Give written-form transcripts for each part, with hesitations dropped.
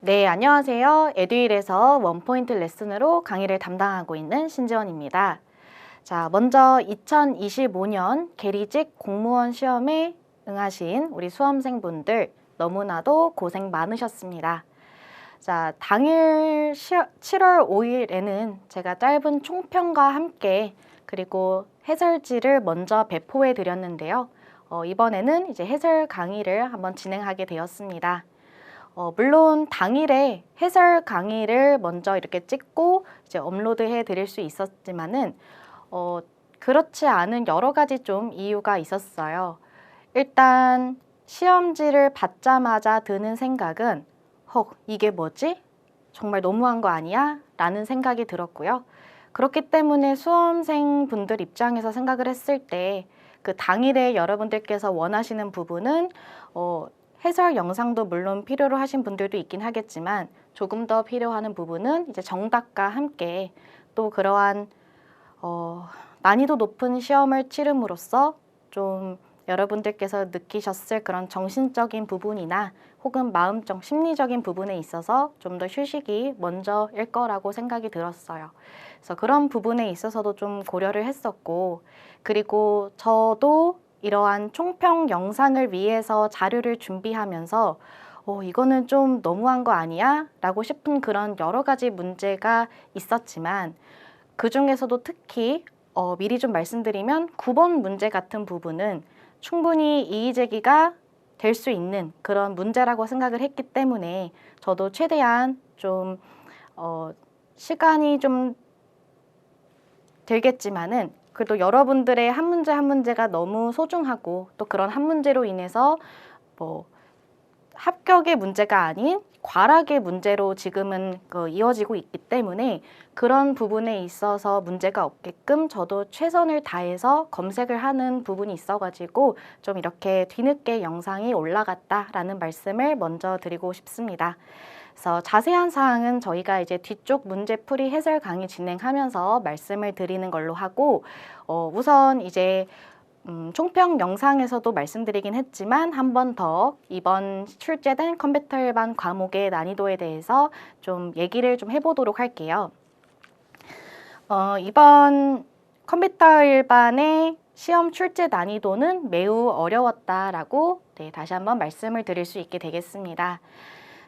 네, 안녕하세요. 에듀윌에서 원포인트 레슨으로 강의를 담당하고 있는 신지원입니다. 자, 먼저 2025년 계리직 공무원 시험에 응하신 우리 수험생분들 너무나도 고생 많으셨습니다. 자, 당일 7월 5일에는 제가 짧은 총평과 함께 그리고 해설지를 먼저 배포해 드렸는데요. 이번에는 이제 해설 강의를 한번 진행하게 되었습니다. 물론 당일에 해설 강의를 먼저 이렇게 찍고 이제 업로드해 드릴 수 있었지만은 그렇지 않은 여러 가지 좀 이유가 있었어요. 일단 시험지를 받자마자 드는 생각은 이게 뭐지? 정말 너무한 거 아니야? 라는 생각이 들었고요. 그렇기 때문에 수험생분들 입장에서 생각을 했을 때 그 당일에 여러분들께서 원하시는 부분은 해설 영상도 물론 필요로 하신 분들도 있긴 하겠지만 조금 더 필요하는 부분은 이제 정답과 함께 또 그러한 난이도 높은 시험을 치름으로써 좀 여러분들께서 느끼셨을 그런 정신적인 부분이나 혹은 마음적, 심리적인 부분에 있어서 좀 더 휴식이 먼저일 거라고 생각이 들었어요. 그래서 그런 부분에 있어서도 좀 고려를 했었고, 그리고 저도 이러한 총평 영상을 위해서 자료를 준비하면서 이거는 좀 너무한 거 아니야? 라고 싶은 그런 여러 가지 문제가 있었지만 그 중에서도 특히 미리 좀 말씀드리면 9번 문제 같은 부분은 충분히 이의제기가 될 수 있는 그런 문제라고 생각을 했기 때문에 저도 최대한 좀 시간이 좀 들겠지만은 그래도 여러분들의 한 문제 한 문제가 너무 소중하고 또 그런 한 문제로 인해서 뭐 합격의 문제가 아닌 과락의 문제로 지금은 이어지고 있기 때문에 그런 부분에 있어서 문제가 없게끔 저도 최선을 다해서 검색을 하는 부분이 있어가지고 좀 이렇게 뒤늦게 영상이 올라갔다라는 말씀을 먼저 드리고 싶습니다. 그래서 자세한 사항은 저희가 이제 뒤쪽 문제풀이 해설 강의 진행하면서 말씀을 드리는 걸로 하고 우선 이제 총평 영상에서도 말씀드리긴 했지만 한 번 더 이번 출제된 컴퓨터 일반 과목의 난이도에 대해서 좀 얘기를 좀 해보도록 할게요. 이번 컴퓨터 일반의 시험 출제 난이도는 매우 어려웠다라고 다시 한번 말씀을 드릴 수 있게 되겠습니다.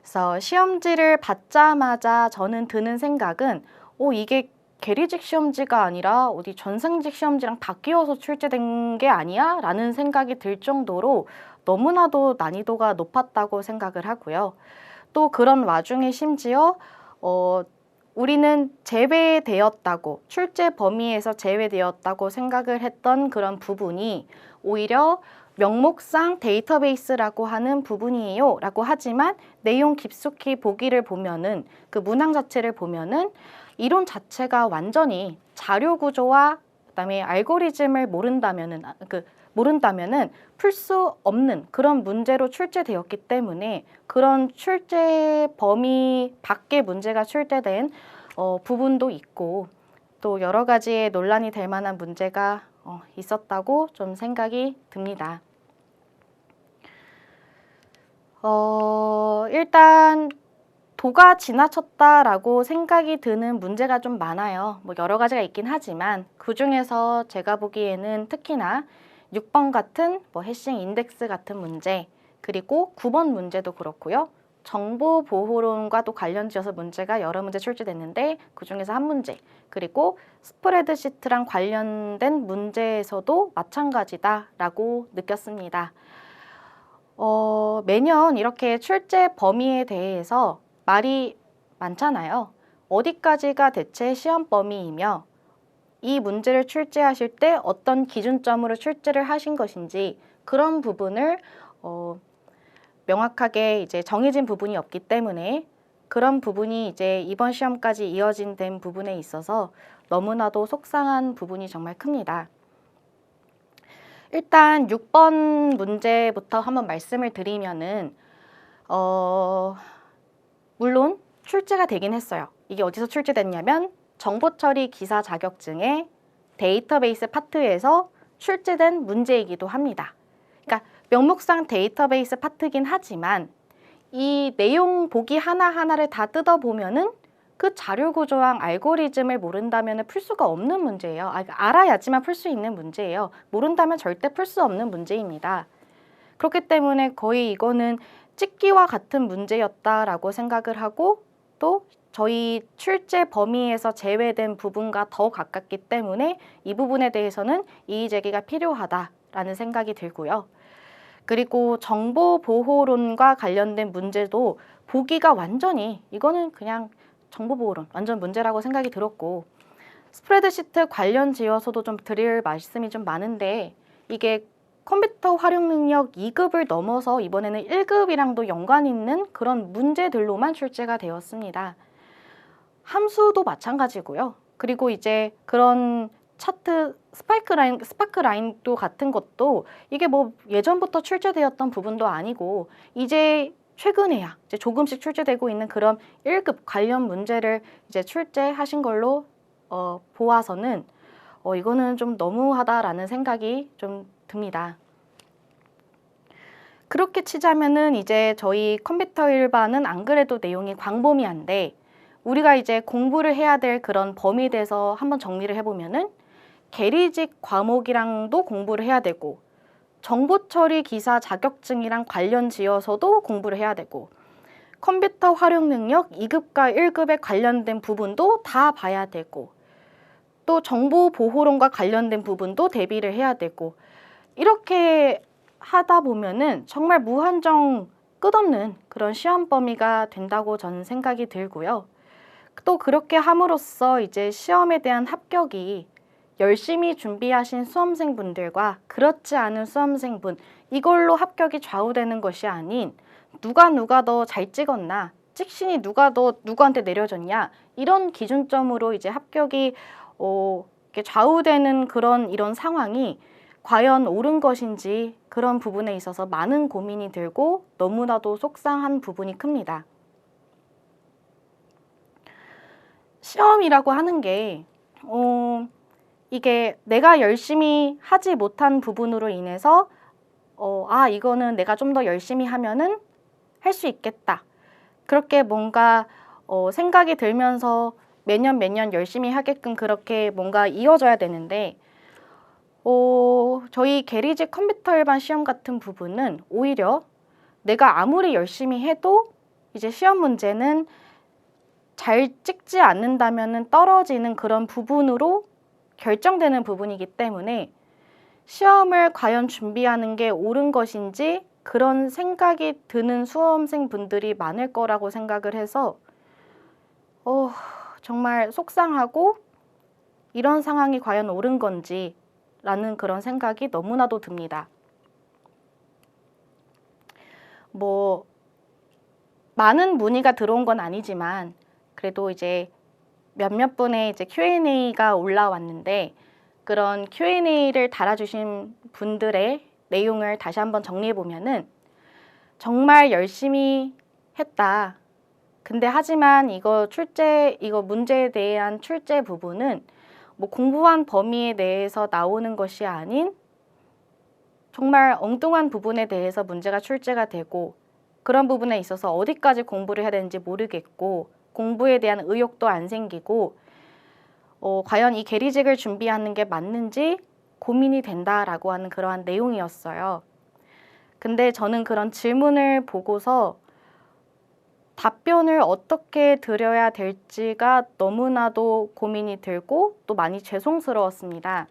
그래서 시험지를 받자마자 저는 드는 생각은 이게 계리직 시험지가 아니라 어디 전생직 시험지랑 바뀌어서 출제된 게 아니야? 라는 생각이 들 정도로 너무나도 난이도가 높았다고 생각을 하고요. 또 그런 와중에 심지어 우리는 제외되었다고, 출제 범위에서 제외되었다고 생각을 했던 그런 부분이 오히려 명목상 데이터베이스라고 하는 부분이에요 라고 하지만 내용 깊숙이 보기를 보면은 그 문항 자체를 보면은 이론 자체가 완전히 자료 구조와 그다음에 알고리즘을 모른다면은 풀 수 없는 그런 문제로 출제되었기 때문에 그런 출제 범위 밖의 문제가 출제된 부분도 있고 또 여러 가지의 논란이 될 만한 문제가 있었다고 좀 생각이 듭니다. 일단 도가 지나쳤다라고 생각이 드는 문제가 좀 많아요. 뭐 여러 가지가 있긴 하지만 그 중에서 제가 보기에는 특히나 6번 같은 뭐 해싱 인덱스 같은 문제, 그리고 9번 문제도 그렇고요. 정보보호론과도 관련지어서 문제가 여러 문제 출제됐는데 그 중에서 한 문제, 그리고 스프레드시트랑 관련된 문제에서도 마찬가지다라고 느꼈습니다. 매년 이렇게 출제 범위에 대해서 말이 많잖아요. 어디까지가 대체 시험 범위이며 이 문제를 출제하실 때 어떤 기준점으로 출제를 하신 것인지 그런 부분을 명확하게 이제 정해진 부분이 없기 때문에 그런 부분이 이제 이번 시험까지 이어진 된 부분에 있어서 너무나도 속상한 부분이 정말 큽니다. 일단 6번 문제부터 한번 말씀을 드리면은 물론 출제가 되긴 했어요. 이게 어디서 출제됐냐면 정보처리 기사 자격증의 데이터베이스 파트에서 출제된 문제이기도 합니다. 그러니까 명목상 데이터베이스 파트긴 하지만 이 내용 보기 하나하나를 다 뜯어보면은 그 자료 구조랑 알고리즘을 모른다면 풀 수가 없는 문제예요. 알아야지만 풀 수 있는 문제예요. 모른다면 절대 풀 수 없는 문제입니다. 그렇기 때문에 거의 이거는 찍기와 같은 문제였다라고 생각을 하고, 또 저희 출제 범위에서 제외된 부분과 더 가깝기 때문에 이 부분에 대해서는 이의 제기가 필요하다라는 생각이 들고요. 그리고 정보보호론과 관련된 문제도 보기가 완전히, 이거는 그냥 정보보호론 완전 문제라고 생각이 들었고, 스프레드시트 관련 지어서도 좀 드릴 말씀이 좀 많은데, 이게 컴퓨터 활용 능력 2급을 넘어서 이번에는 1급이랑도 연관 있는 그런 문제들로만 출제가 되었습니다. 함수도 마찬가지고요. 그리고 이제 그런 차트 스파크 라인도 같은 것도 이게 뭐 예전부터 출제되었던 부분도 아니고 이제 최근에야 이제 조금씩 출제되고 있는 그런 1급 관련 문제를 이제 출제하신 걸로 보아서는 이거는 좀 너무하다라는 생각이 좀 듭니다. 그렇게 치자면은 이제 저희 컴퓨터 일반은 안 그래도 내용이 광범위한데, 우리가 이제 공부를 해야 될 그런 범위에 대해서 한번 정리를 해보면은 계리직 과목이랑도 공부를 해야 되고, 정보처리 기사 자격증이랑 관련 지어서도 공부를 해야 되고, 컴퓨터 활용 능력 2급과 1급에 관련된 부분도 다 봐야 되고, 또 정보보호론과 관련된 부분도 대비를 해야 되고, 이렇게 하다 보면은 정말 무한정 끝없는 그런 시험 범위가 된다고 저는 생각이 들고요. 또 그렇게 함으로써 이제 시험에 대한 합격이 열심히 준비하신 수험생분들과 그렇지 않은 수험생분, 이걸로 합격이 좌우되는 것이 아닌 누가 더 잘 찍었나, 찍신이 누가 더 누구한테 내려졌냐, 이런 기준점으로 이제 합격이 이렇게 좌우되는 이런 상황이 과연 옳은 것인지, 그런 부분에 있어서 많은 고민이 들고 너무나도 속상한 부분이 큽니다. 시험이라고 하는 게 이게 내가 열심히 하지 못한 부분으로 인해서 이거는 내가 좀 더 열심히 하면은 할 수 있겠다, 그렇게 뭔가 생각이 들면서 매년 열심히 하게끔 그렇게 뭔가 이어져야 되는데, 저희 계리직 컴퓨터 일반 시험 같은 부분은 오히려 내가 아무리 열심히 해도 이제 시험 문제는 잘 찍지 않는다면 떨어지는 그런 부분으로 결정되는 부분이기 때문에 시험을 과연 준비하는 게 옳은 것인지 그런 생각이 드는 수험생분들이 많을 거라고 생각을 해서 정말 속상하고, 이런 상황이 과연 옳은 건지 라는 그런 생각이 너무나도 듭니다. 뭐 많은 문의가 들어온 건 아니지만 그래도 이제 몇몇 분의 이제 Q&A가 올라왔는데, 그런 Q&A를 달아주신 분들의 내용을 다시 한번 정리해 보면은, 정말 열심히 했다. 근데 하지만 이거 문제에 대한 출제 부분은 뭐 공부한 범위에 대해서 나오는 것이 아닌 정말 엉뚱한 부분에 대해서 문제가 출제가 되고, 그런 부분에 있어서 어디까지 공부를 해야 되는지 모르겠고, 공부에 대한 의욕도 안 생기고, 과연 이 계리직을 준비하는 게 맞는지 고민이 된다라고 하는 그러한 내용이었어요. 근데 저는 그런 질문을 보고서 답변을 어떻게 드려야 될지가 너무나도 고민이 들고 또 많이 죄송스러웠습니다.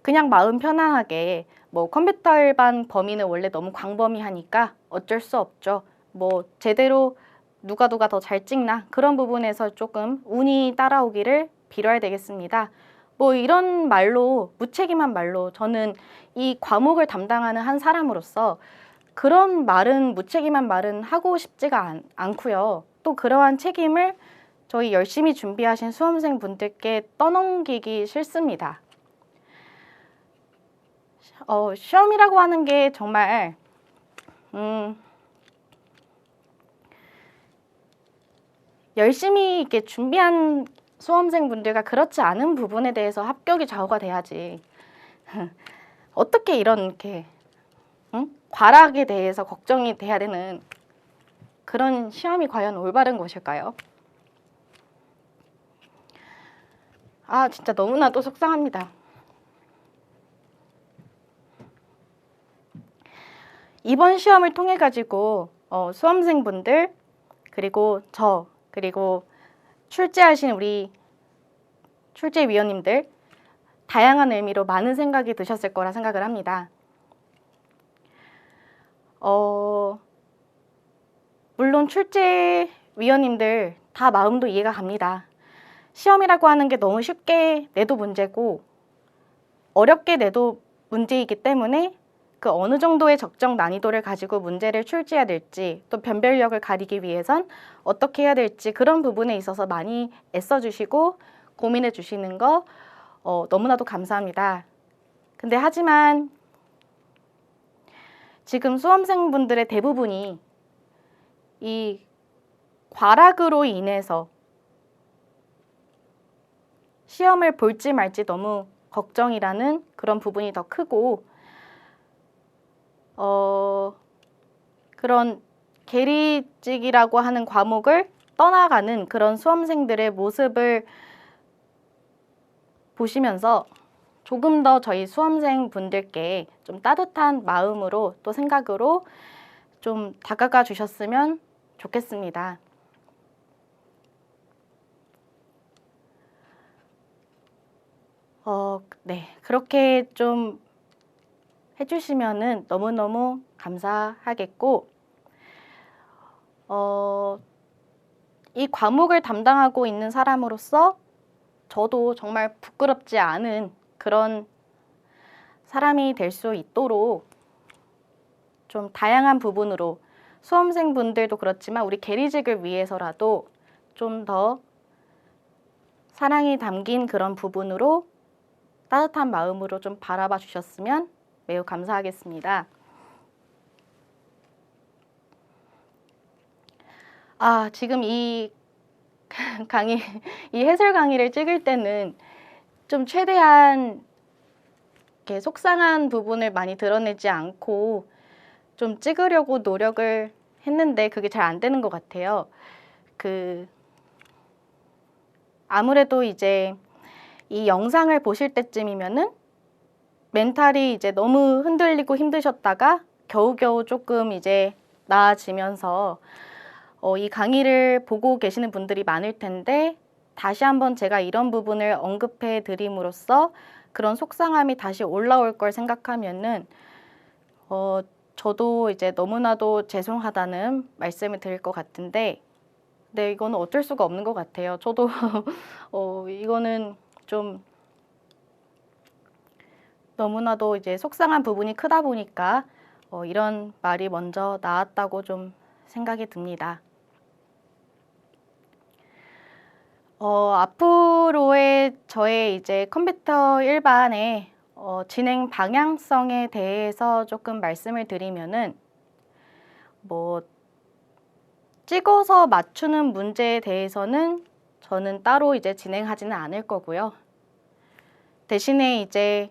그냥 마음 편안하게 뭐 컴퓨터 일반 범위는 원래 너무 광범위하니까 어쩔 수 없죠. 뭐 제대로 누가 더 잘 찍나, 그런 부분에서 조금 운이 따라오기를 빌어야 되겠습니다. 뭐 이런 말로, 무책임한 말로, 저는 이 과목을 담당하는 한 사람으로서 그런 말은, 무책임한 말은 하고 싶지가 않고요. 또 그러한 책임을 저희 열심히 준비하신 수험생분들께 떠넘기기 싫습니다. 시험이라고 하는 게 정말 열심히 이렇게 준비한 수험생분들과 그렇지 않은 부분에 대해서 합격이 좌우가 돼야지. 어떻게 이렇게 과락에 대해서 걱정이 돼야 되는 그런 시험이 과연 올바른 것일까요? 아, 진짜 너무나도 속상합니다. 이번 시험을 통해 가지고 수험생분들 그리고 그리고 출제하신 우리 출제위원님들 다양한 의미로 많은 생각이 드셨을 거라 생각을 합니다. 물론 출제위원님들 다 마음도 이해가 갑니다. 시험이라고 하는 게 너무 쉽게 내도 문제고 어렵게 내도 문제이기 때문에 그 어느 정도의 적정 난이도를 가지고 문제를 출제해야 될지 또 변별력을 가리기 위해선 어떻게 해야 될지 그런 부분에 있어서 많이 애써주시고 고민해 주시는 거 너무나도 감사합니다. 근데 하지만 지금 수험생분들의 대부분이 이 과락으로 인해서 시험을 볼지 말지 너무 걱정이라는 그런 부분이 더 크고 그런 계리직이라고 하는 과목을 떠나가는 그런 수험생들의 모습을 보시면서 조금 더 저희 수험생분들께 좀 따뜻한 마음으로 또 생각으로 좀 다가가 주셨으면 좋겠습니다. 네, 그렇게 좀 해주시면은 너무너무 감사하겠고, 이 과목을 담당하고 있는 사람으로서 저도 정말 부끄럽지 않은 그런 사람이 될 수 있도록 좀 다양한 부분으로 수험생분들도 그렇지만 우리 계리직을 위해서라도 좀 더 사랑이 담긴 그런 부분으로 따뜻한 마음으로 좀 바라봐 주셨으면 매우 감사하겠습니다. 지금 이 강의, 이 해설 강의를 찍을 때는 좀 최대한 이렇게 속상한 부분을 많이 드러내지 않고 좀 찍으려고 노력을 했는데 그게 잘 안 되는 것 같아요. 아무래도 이제 이 영상을 보실 때쯤이면은 멘탈이 이제 너무 흔들리고 힘드셨다가 겨우겨우 조금 이제 나아지면서 이 강의를 보고 계시는 분들이 많을 텐데 다시 한번 제가 이런 부분을 언급해 드림으로써 그런 속상함이 다시 올라올 걸 생각하면은 저도 이제 너무나도 죄송하다는 말씀을 드릴 것 같은데 네, 이거는 어쩔 수가 없는 것 같아요. 저도 이거는 좀 너무나도 이제 속상한 부분이 크다 보니까 이런 말이 먼저 나왔다고 좀 생각이 듭니다. 앞으로의 저의 이제 컴퓨터 일반의 진행 방향성에 대해서 조금 말씀을 드리면은 찍어서 맞추는 문제에 대해서는 저는 따로 이제 진행하지는 않을 거고요. 대신에 이제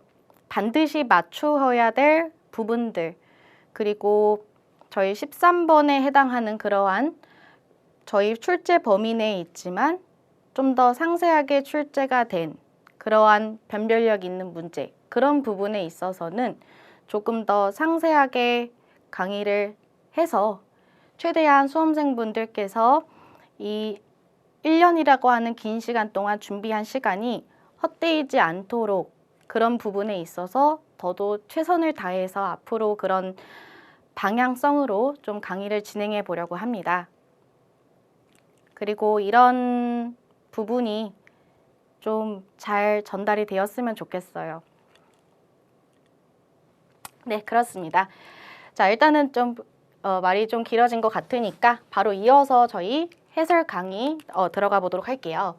반드시 맞추어야 될 부분들 그리고 저희 13번에 해당하는 그러한 저희 출제 범위 내에 있지만 좀 더 상세하게 출제가 된 그러한 변별력 있는 문제 그런 부분에 있어서는 조금 더 상세하게 강의를 해서 최대한 수험생분들께서 이 1년이라고 하는 긴 시간 동안 준비한 시간이 헛되이지 않도록 그런 부분에 있어서 저도 최선을 다해서 앞으로 그런 방향성으로 좀 강의를 진행해 보려고 합니다. 그리고 이런 부분이 좀 잘 전달이 되었으면 좋겠어요. 네, 그렇습니다. 자, 일단은 좀 말이 좀 길어진 것 같으니까 바로 이어서 저희 해설 강의 들어가 보도록 할게요.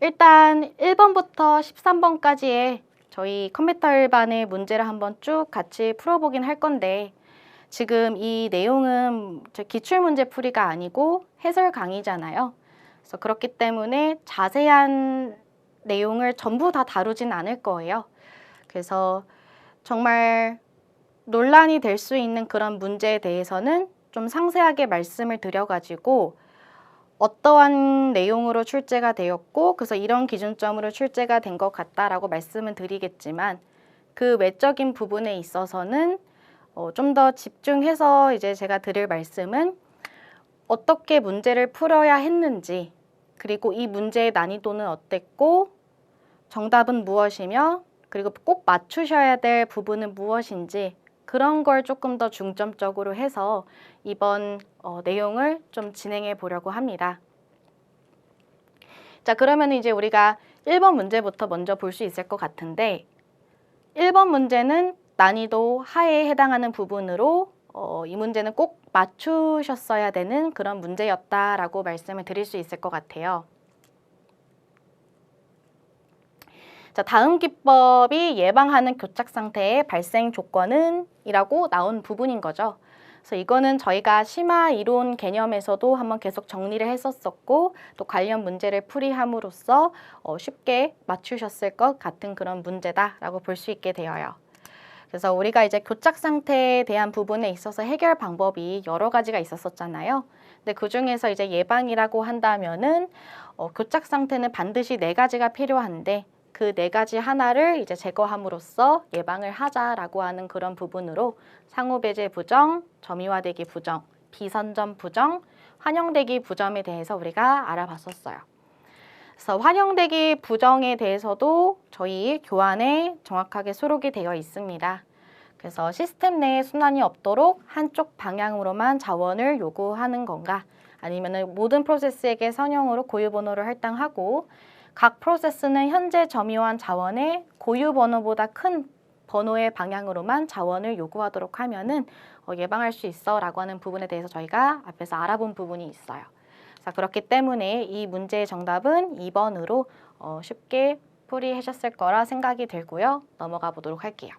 일단 1번부터 13번까지의 저희 컴퓨터 일반의 문제를 한번 쭉 같이 풀어보긴 할 건데 지금 이 내용은 기출문제 풀이가 아니고 해설 강의잖아요. 그래서 그렇기 때문에 자세한 내용을 전부 다 다루진 않을 거예요. 그래서 정말 논란이 될 수 있는 그런 문제에 대해서는 좀 상세하게 말씀을 드려가지고 어떠한 내용으로 출제가 되었고 그래서 이런 기준점으로 출제가 된 것 같다라고 말씀은 드리겠지만 그 외적인 부분에 있어서는 좀 더 집중해서 이제 제가 드릴 말씀은 어떻게 문제를 풀어야 했는지 그리고 이 문제의 난이도는 어땠고 정답은 무엇이며 그리고 꼭 맞추셔야 될 부분은 무엇인지 그런 걸 조금 더 중점적으로 해서 이번 내용을 좀 진행해 보려고 합니다. 자, 그러면 이제 우리가 1번 문제부터 먼저 볼 수 있을 것 같은데 1번 문제는 난이도 하에 해당하는 부분으로 이 문제는 꼭 맞추셨어야 되는 그런 문제였다라고 말씀을 드릴 수 있을 것 같아요. 자, 다음 기법이 예방하는 교착 상태의 발생 조건은 이라고 나온 부분인 거죠. 그래서 이거는 저희가 심화 이론 개념에서도 한번 계속 정리를 했었었고 또 관련 문제를 풀이함으로써 쉽게 맞추셨을 것 같은 그런 문제다라고 볼 수 있게 되어요. 그래서 우리가 이제 교착 상태에 대한 부분에 있어서 해결 방법이 여러 가지가 있었었잖아요. 근데 그 중에서 이제 예방이라고 한다면은 교착 상태는 반드시 4가지가 필요한데 그 4가지 하나를 이제 제거함으로써 예방을 하자라고 하는 그런 부분으로 상호배제 부정, 점유화되기 부정, 비선점 부정, 환영되기 부정에 대해서 우리가 알아봤었어요. 그래서 환영되기 부정에 대해서도 저희 교환에 정확하게 수록이 되어 있습니다. 그래서 시스템 내에 순환이 없도록 한쪽 방향으로만 자원을 요구하는 건가 아니면 모든 프로세스에게 선형으로 고유 번호를 할당하고 각 프로세스는 현재 점유한 자원의 고유 번호보다 큰 번호의 방향으로만 자원을 요구하도록 하면은 예방할 수 있어 라고 하는 부분에 대해서 저희가 앞에서 알아본 부분이 있어요. 자, 그렇기 때문에 이 문제의 정답은 2번으로 쉽게 풀이하셨을 거라 생각이 들고요. 넘어가 보도록 할게요.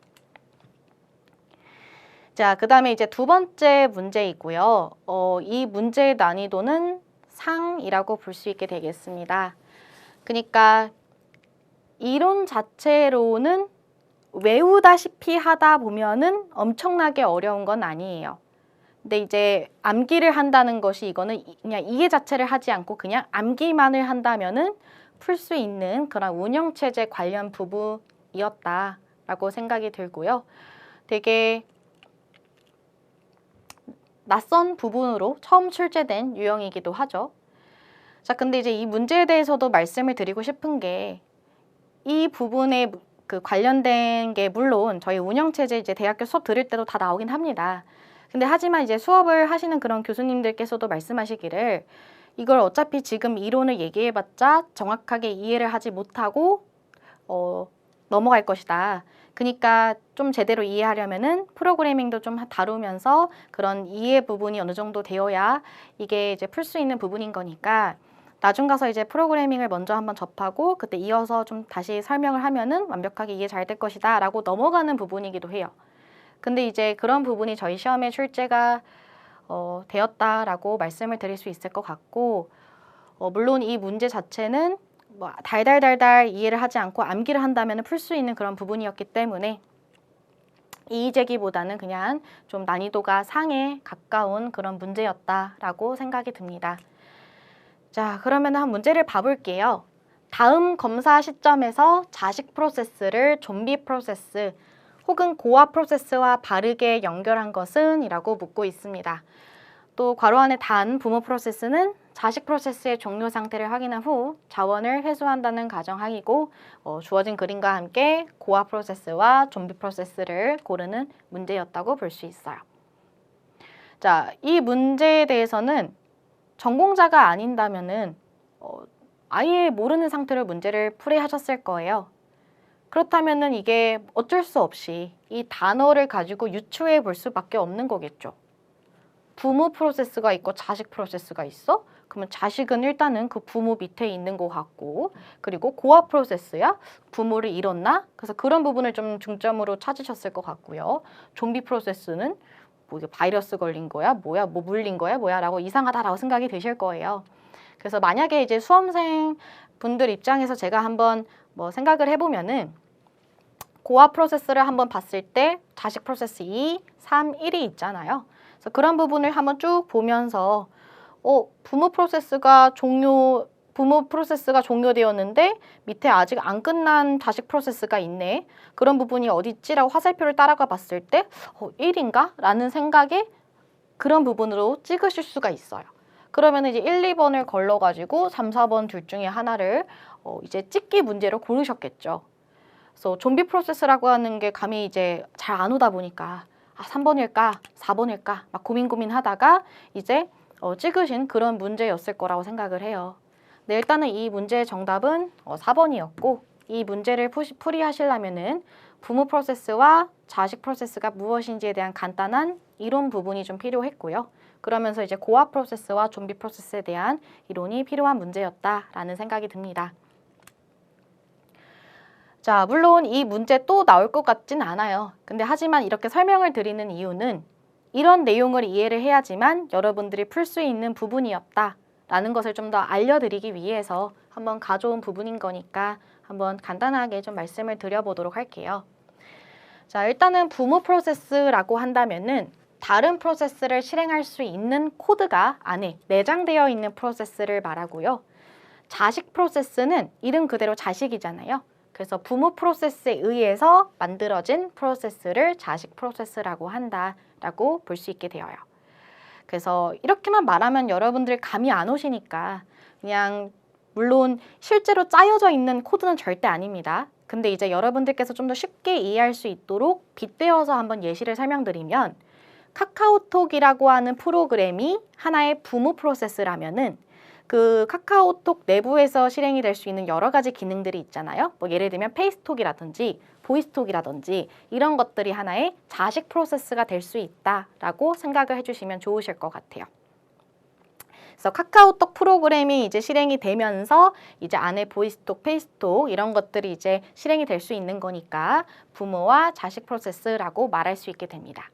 자, 그 다음에 이제 두 번째 문제이고요. 이 문제의 난이도는 상이라고 볼 수 있게 되겠습니다. 그러니까 이론 자체로는 외우다시피 하다 보면은 엄청나게 어려운 건 아니에요. 근데 이제 암기를 한다는 것이 이거는 그냥 이해 자체를 하지 않고 그냥 암기만을 한다면은 풀 수 있는 그런 운영체제 관련 부분이었다라고 생각이 들고요. 되게 낯선 부분으로 처음 출제된 유형이기도 하죠. 자, 근데 이제 이 문제에 대해서도 말씀을 드리고 싶은 게 이 부분에 그 관련된 게 물론 저희 운영체제 이제 대학교 수업 들을 때도 다 나오긴 합니다. 근데 하지만 이제 수업을 하시는 그런 교수님들께서도 말씀하시기를 이걸 어차피 지금 이론을 얘기해봤자 정확하게 이해를 하지 못하고 넘어갈 것이다. 그러니까 좀 제대로 이해하려면은 프로그래밍도 좀 다루면서 그런 이해 부분이 어느 정도 되어야 이게 이제 풀 수 있는 부분인 거니까 나중 가서 이제 프로그래밍을 먼저 한번 접하고 그때 이어서 좀 다시 설명을 하면은 완벽하게 이해 잘 될 것이다 라고 넘어가는 부분이기도 해요. 근데 이제 그런 부분이 저희 시험에 출제가 되었다라고 말씀을 드릴 수 있을 것 같고 물론 이 문제 자체는 뭐 달달달달 이해를 하지 않고 암기를 한다면 풀 수 있는 그런 부분이었기 때문에 이의제기보다는 그냥 좀 난이도가 상에 가까운 그런 문제였다라고 생각이 듭니다. 자, 그러면 한 문제를 봐볼게요. 다음 검사 시점에서 자식 프로세스를 좀비 프로세스 혹은 고아 프로세스와 바르게 연결한 것은? 이라고 묻고 있습니다. 또 괄호 안에 단 부모 프로세스는 자식 프로세스의 종료 상태를 확인한 후 자원을 회수한다는 가정하이고 주어진 그림과 함께 고아 프로세스와 좀비 프로세스를 고르는 문제였다고 볼 수 있어요. 자, 이 문제에 대해서는 전공자가 아닌다면은 아예 모르는 상태로 문제를 풀이하셨을 거예요. 그렇다면은 이게 어쩔 수 없이 이 단어를 가지고 유추해 볼 수밖에 없는 거겠죠. 부모 프로세스가 있고 자식 프로세스가 있어? 그러면 자식은 일단은 그 부모 밑에 있는 것 같고 그리고 고아 프로세스야? 부모를 잃었나? 그래서 그런 부분을 좀 중점으로 찾으셨을 것 같고요. 좀비 프로세스는 뭐 이게 바이러스 걸린 거야? 뭐야? 뭐 물린 거야? 뭐야? 라고 이상하다라고 생각이 드실 거예요. 그래서 만약에 이제 수험생 분들 입장에서 제가 한번 뭐 생각을 해보면은 고아 프로세스를 한번 봤을 때 자식 프로세스 2, 3, 1이 있잖아요. 그래서 그런 부분을 한번 쭉 보면서 부모 프로세스가 종료되었는데 밑에 아직 안 끝난 자식 프로세스가 있네. 그런 부분이 어디 있지라고 화살표를 따라가 봤을 때 1인가? 라는 생각에 그런 부분으로 찍으실 수가 있어요. 그러면 이제 1, 2번을 걸러가지고 3, 4번 둘 중에 하나를 이제 찍기 문제로 고르셨겠죠. 그래서 좀비 프로세스라고 하는 게 감이 이제 잘 안 오다 보니까 3번일까 4번일까 막 고민하다가 이제 찍으신 그런 문제였을 거라고 생각을 해요. 네, 일단은 이 문제의 정답은 4번이었고 이 문제를 풀이하시려면은 부모 프로세스와 자식 프로세스가 무엇인지에 대한 간단한 이론 부분이 좀 필요했고요. 그러면서 이제 고아 프로세스와 좀비 프로세스에 대한 이론이 필요한 문제였다라는 생각이 듭니다. 자, 물론 이 문제 또 나올 것 같진 않아요. 근데 하지만 이렇게 설명을 드리는 이유는 이런 내용을 이해를 해야지만 여러분들이 풀 수 있는 부분이었다라는 것을 좀 더 알려드리기 위해서 한번 가져온 부분인 거니까 한번 간단하게 좀 말씀을 드려보도록 할게요. 자, 일단은 부모 프로세스라고 한다면은 다른 프로세스를 실행할 수 있는 코드가 안에 내장되어 있는 프로세스를 말하고요. 자식 프로세스는 이름 그대로 자식이잖아요. 그래서 부모 프로세스에 의해서 만들어진 프로세스를 자식 프로세스라고 한다라고 볼 수 있게 되어요. 그래서 이렇게만 말하면 여러분들 감이 안 오시니까 그냥 물론 실제로 짜여져 있는 코드는 절대 아닙니다. 근데 이제 여러분들께서 좀 더 쉽게 이해할 수 있도록 빗대어서 한번 예시를 설명드리면 카카오톡이라고 하는 프로그램이 하나의 부모 프로세스라면은 그 카카오톡 내부에서 실행이 될 수 있는 여러 가지 기능들이 있잖아요. 뭐 예를 들면 페이스톡이라든지 보이스톡이라든지 이런 것들이 하나의 자식 프로세스가 될 수 있다라고 생각을 해주시면 좋으실 것 같아요. 그래서 카카오톡 프로그램이 이제 실행이 되면서 이제 안에 보이스톡, 페이스톡 이런 것들이 이제 실행이 될 수 있는 거니까 부모와 자식 프로세스라고 말할 수 있게 됩니다.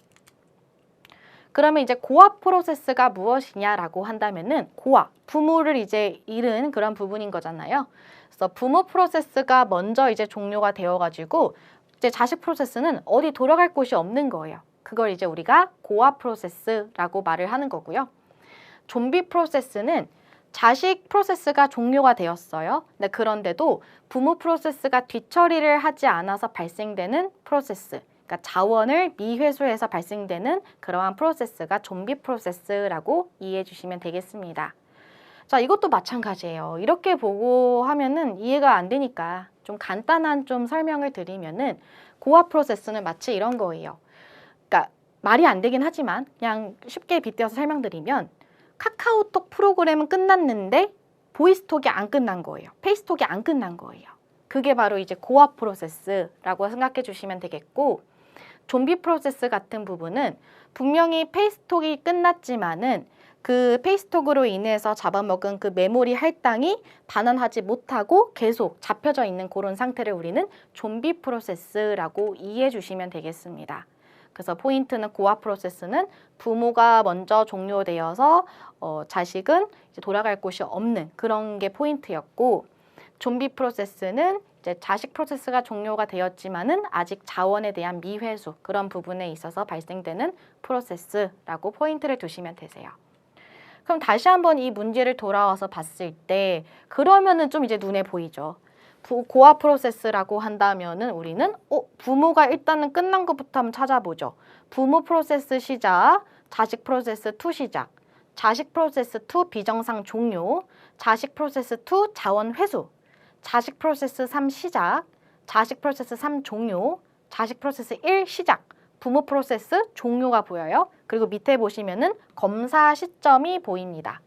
그러면 이제 고아 프로세스가 무엇이냐라고 한다면은 고아, 부모를 이제 잃은 그런 부분인 거잖아요. 그래서 부모 프로세스가 먼저 이제 종료가 되어가지고 이제 자식 프로세스는 어디 돌아갈 곳이 없는 거예요. 그걸 이제 우리가 고아 프로세스라고 말을 하는 거고요. 좀비 프로세스는 자식 프로세스가 종료가 되었어요. 네, 그런데도 부모 프로세스가 뒤처리를 하지 않아서 발생되는 프로세스. 그러니까 자원을 미회수해서 발생되는 그러한 프로세스가 좀비 프로세스라고 이해해 주시면 되겠습니다. 자, 이것도 마찬가지예요. 이렇게 보고 하면은 이해가 안 되니까 좀 간단한 좀 설명을 드리면은 고아 프로세스는 마치 이런 거예요. 그러니까 말이 안 되긴 하지만 그냥 쉽게 빗대어서 설명드리면 카카오톡 프로그램은 끝났는데 보이스톡이 안 끝난 거예요. 페이스톡이 안 끝난 거예요. 그게 바로 이제 고아 프로세스라고 생각해 주시면 되겠고 좀비 프로세스 같은 부분은 분명히 페이스톡이 끝났지만은 그 페이스톡으로 인해서 잡아먹은 그 메모리 할당이 반환하지 못하고 계속 잡혀져 있는 그런 상태를 우리는 좀비 프로세스라고 이해해 주시면 되겠습니다. 그래서 포인트는 고아 프로세스는 부모가 먼저 종료되어서 자식은 이제 돌아갈 곳이 없는 그런 게 포인트였고 좀비 프로세스는 이제 자식 프로세스가 종료가 되었지만은 아직 자원에 대한 미회수 그런 부분에 있어서 발생되는 프로세스라고 포인트를 두시면 되세요. 그럼 다시 한번 이 문제를 돌아와서 봤을 때 그러면은 좀 이제 눈에 보이죠. 고아 프로세스라고 한다면은 우리는 부모가 일단은 끝난 것부터 한번 찾아보죠. 부모 프로세스 시작, 자식 프로세스 2 시작, 자식 프로세스 2 비정상 종료, 자식 프로세스 2 자원 회수, 자식 프로세스 3 시작, 자식 프로세스 3 종료, 자식 프로세스 1 시작, 부모 프로세스 종료가 보여요. 그리고 밑에 보시면은 검사 시점이 보입니다.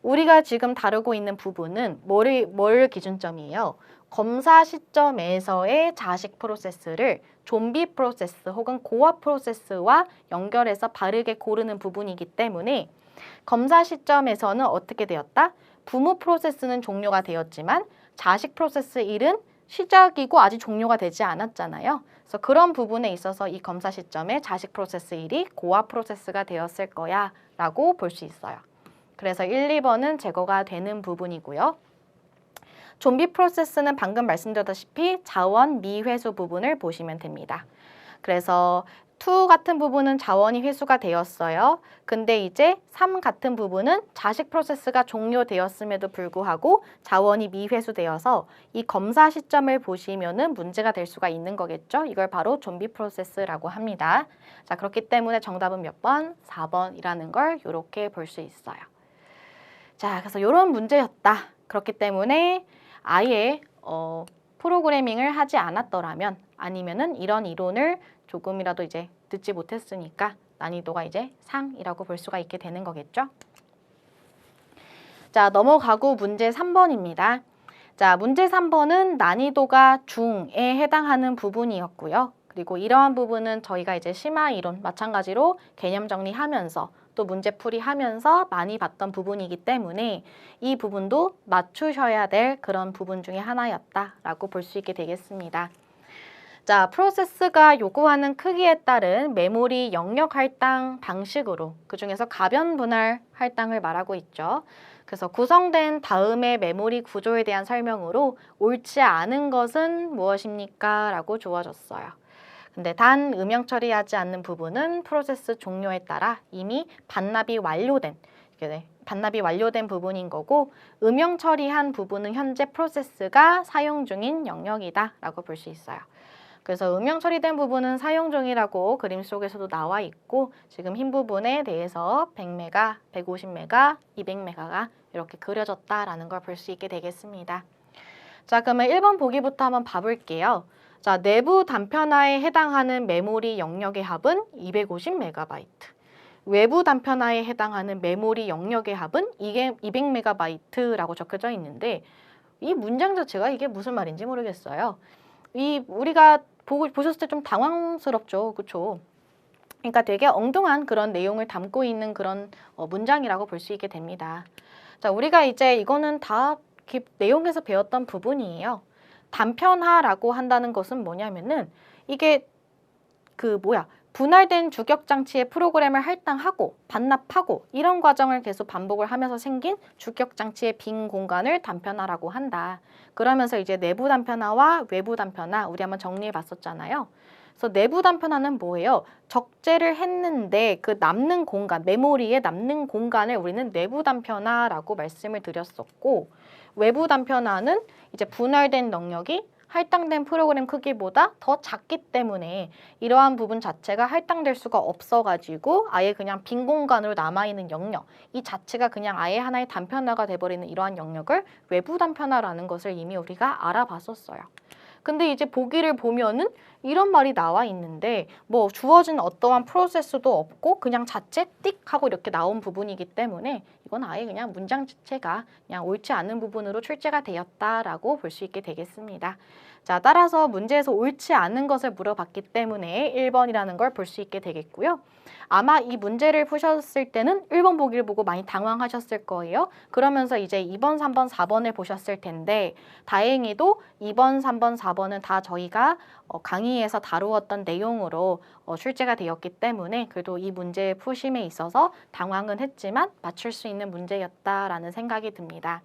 우리가 지금 다루고 있는 부분은 뭘 기준점이에요? 검사 시점에서의 자식 프로세스를 좀비 프로세스 혹은 고아 프로세스와 연결해서 바르게 고르는 부분이기 때문에 검사 시점에서는 어떻게 되었다? 부모 프로세스는 종료가 되었지만 자식 프로세스 1은 시작이고 아직 종료가 되지 않았잖아요. 그래서 그런 부분에 있어서 이 검사 시점에 자식 프로세스 1이 고아 프로세스가 되었을 거야 라고 볼 수 있어요. 그래서 1, 2번은 제거가 되는 부분이고요. 좀비 프로세스는 방금 말씀드렸다시피 자원 미회수 부분을 보시면 됩니다. 그래서 2 같은 부분은 자원이 회수가 되었어요. 근데 이제 3 같은 부분은 자식 프로세스가 종료되었음에도 불구하고 자원이 미회수되어서 이 검사 시점을 보시면은 문제가 될 수가 있는 거겠죠. 이걸 바로 좀비 프로세스라고 합니다. 자, 그렇기 때문에 정답은 몇 번? 4번이라는 걸 이렇게 볼 수 있어요. 자, 그래서 이런 문제였다. 그렇기 때문에 아예 프로그래밍을 하지 않았더라면 아니면은 이런 이론을 조금이라도 이제 듣지 못했으니까 난이도가 이제 상이라고 볼 수가 있게 되는 거겠죠. 자, 넘어가고 문제 3번입니다. 자, 문제 3번은 난이도가 중에 해당하는 부분이었고요. 그리고 이러한 부분은 저희가 이제 심화 이론 마찬가지로 개념 정리하면서 또 문제풀이 하면서 많이 봤던 부분이기 때문에 이 부분도 맞추셔야 될 그런 부분 중에 하나였다라고 볼 수 있게 되겠습니다. 자, 프로세스가 요구하는 크기에 따른 메모리 영역 할당 방식으로 그중에서 가변 분할 할당을 말하고 있죠. 그래서 구성된 다음의 메모리 구조에 대한 설명으로 옳지 않은 것은 무엇입니까? 라고 주어졌어요. 근데 단 음영 처리하지 않는 부분은 프로세스 종료에 따라 이미 반납이 완료된 부분인 거고 음영 처리한 부분은 현재 프로세스가 사용 중인 영역이다 라고 볼 수 있어요. 그래서 음영 처리된 부분은 사용 중이라고 그림 속에서도 나와 있고 지금 흰 부분에 대해서 100메가, 150메가, 200메가가 이렇게 그려졌다라는 걸 볼 수 있게 되겠습니다. 자, 그러면 1번 보기부터 한번 봐볼게요. 자, 내부 단편화에 해당하는 메모리 영역의 합은 250MB. 외부 단편화에 해당하는 메모리 영역의 합은 이게 200MB라고 적혀져 있는데 이 문장 자체가 이게 무슨 말인지 모르겠어요. 우리가 보셨을 때 좀 당황스럽죠. 그렇죠? 그러니까 되게 엉뚱한 그런 내용을 담고 있는 그런 문장이라고 볼 수 있게 됩니다. 자, 우리가 이제 이거는 다 내용에서 배웠던 부분이에요. 단편화라고 한다는 것은 뭐냐면은 이게 분할된 주격장치의 프로그램을 할당하고 반납하고 이런 과정을 계속 반복을 하면서 생긴 주격장치의 빈 공간을 단편화라고 한다. 그러면서 이제 내부 단편화와 외부 단편화 우리 한번 정리해 봤었잖아요. 그래서 내부 단편화는 뭐예요? 적재를 했는데 그 남는 공간, 메모리에 남는 공간을 우리는 내부 단편화라고 말씀을 드렸었고 외부 단편화는 이제 분할된 영역이 할당된 프로그램 크기보다 더 작기 때문에 이러한 부분 자체가 할당될 수가 없어가지고 아예 그냥 빈 공간으로 남아있는 영역 이 자체가 그냥 아예 하나의 단편화가 돼버리는 이러한 영역을 외부 단편화라는 것을 이미 우리가 알아봤었어요. 근데 이제 보기를 보면은 이런 말이 나와 있는데 뭐 주어진 어떠한 프로세스도 없고 그냥 자체 띡 하고 이렇게 나온 부분이기 때문에 이건 아예 그냥 문장 자체가 그냥 옳지 않은 부분으로 출제가 되었다라고 볼 수 있게 되겠습니다. 자, 따라서 문제에서 옳지 않은 것을 물어봤기 때문에 1번이라는 걸 볼 수 있게 되겠고요. 아마 이 문제를 푸셨을 때는 1번 보기를 보고 많이 당황하셨을 거예요. 그러면서 이제 2번, 3번, 4번을 보셨을 텐데 다행히도 2번, 3번, 4번은 다 저희가 강의에서 다루었던 내용으로 출제가 되었기 때문에 그래도 이 문제 푸심에 있어서 당황은 했지만 맞출 수 있는 문제였다라는 생각이 듭니다.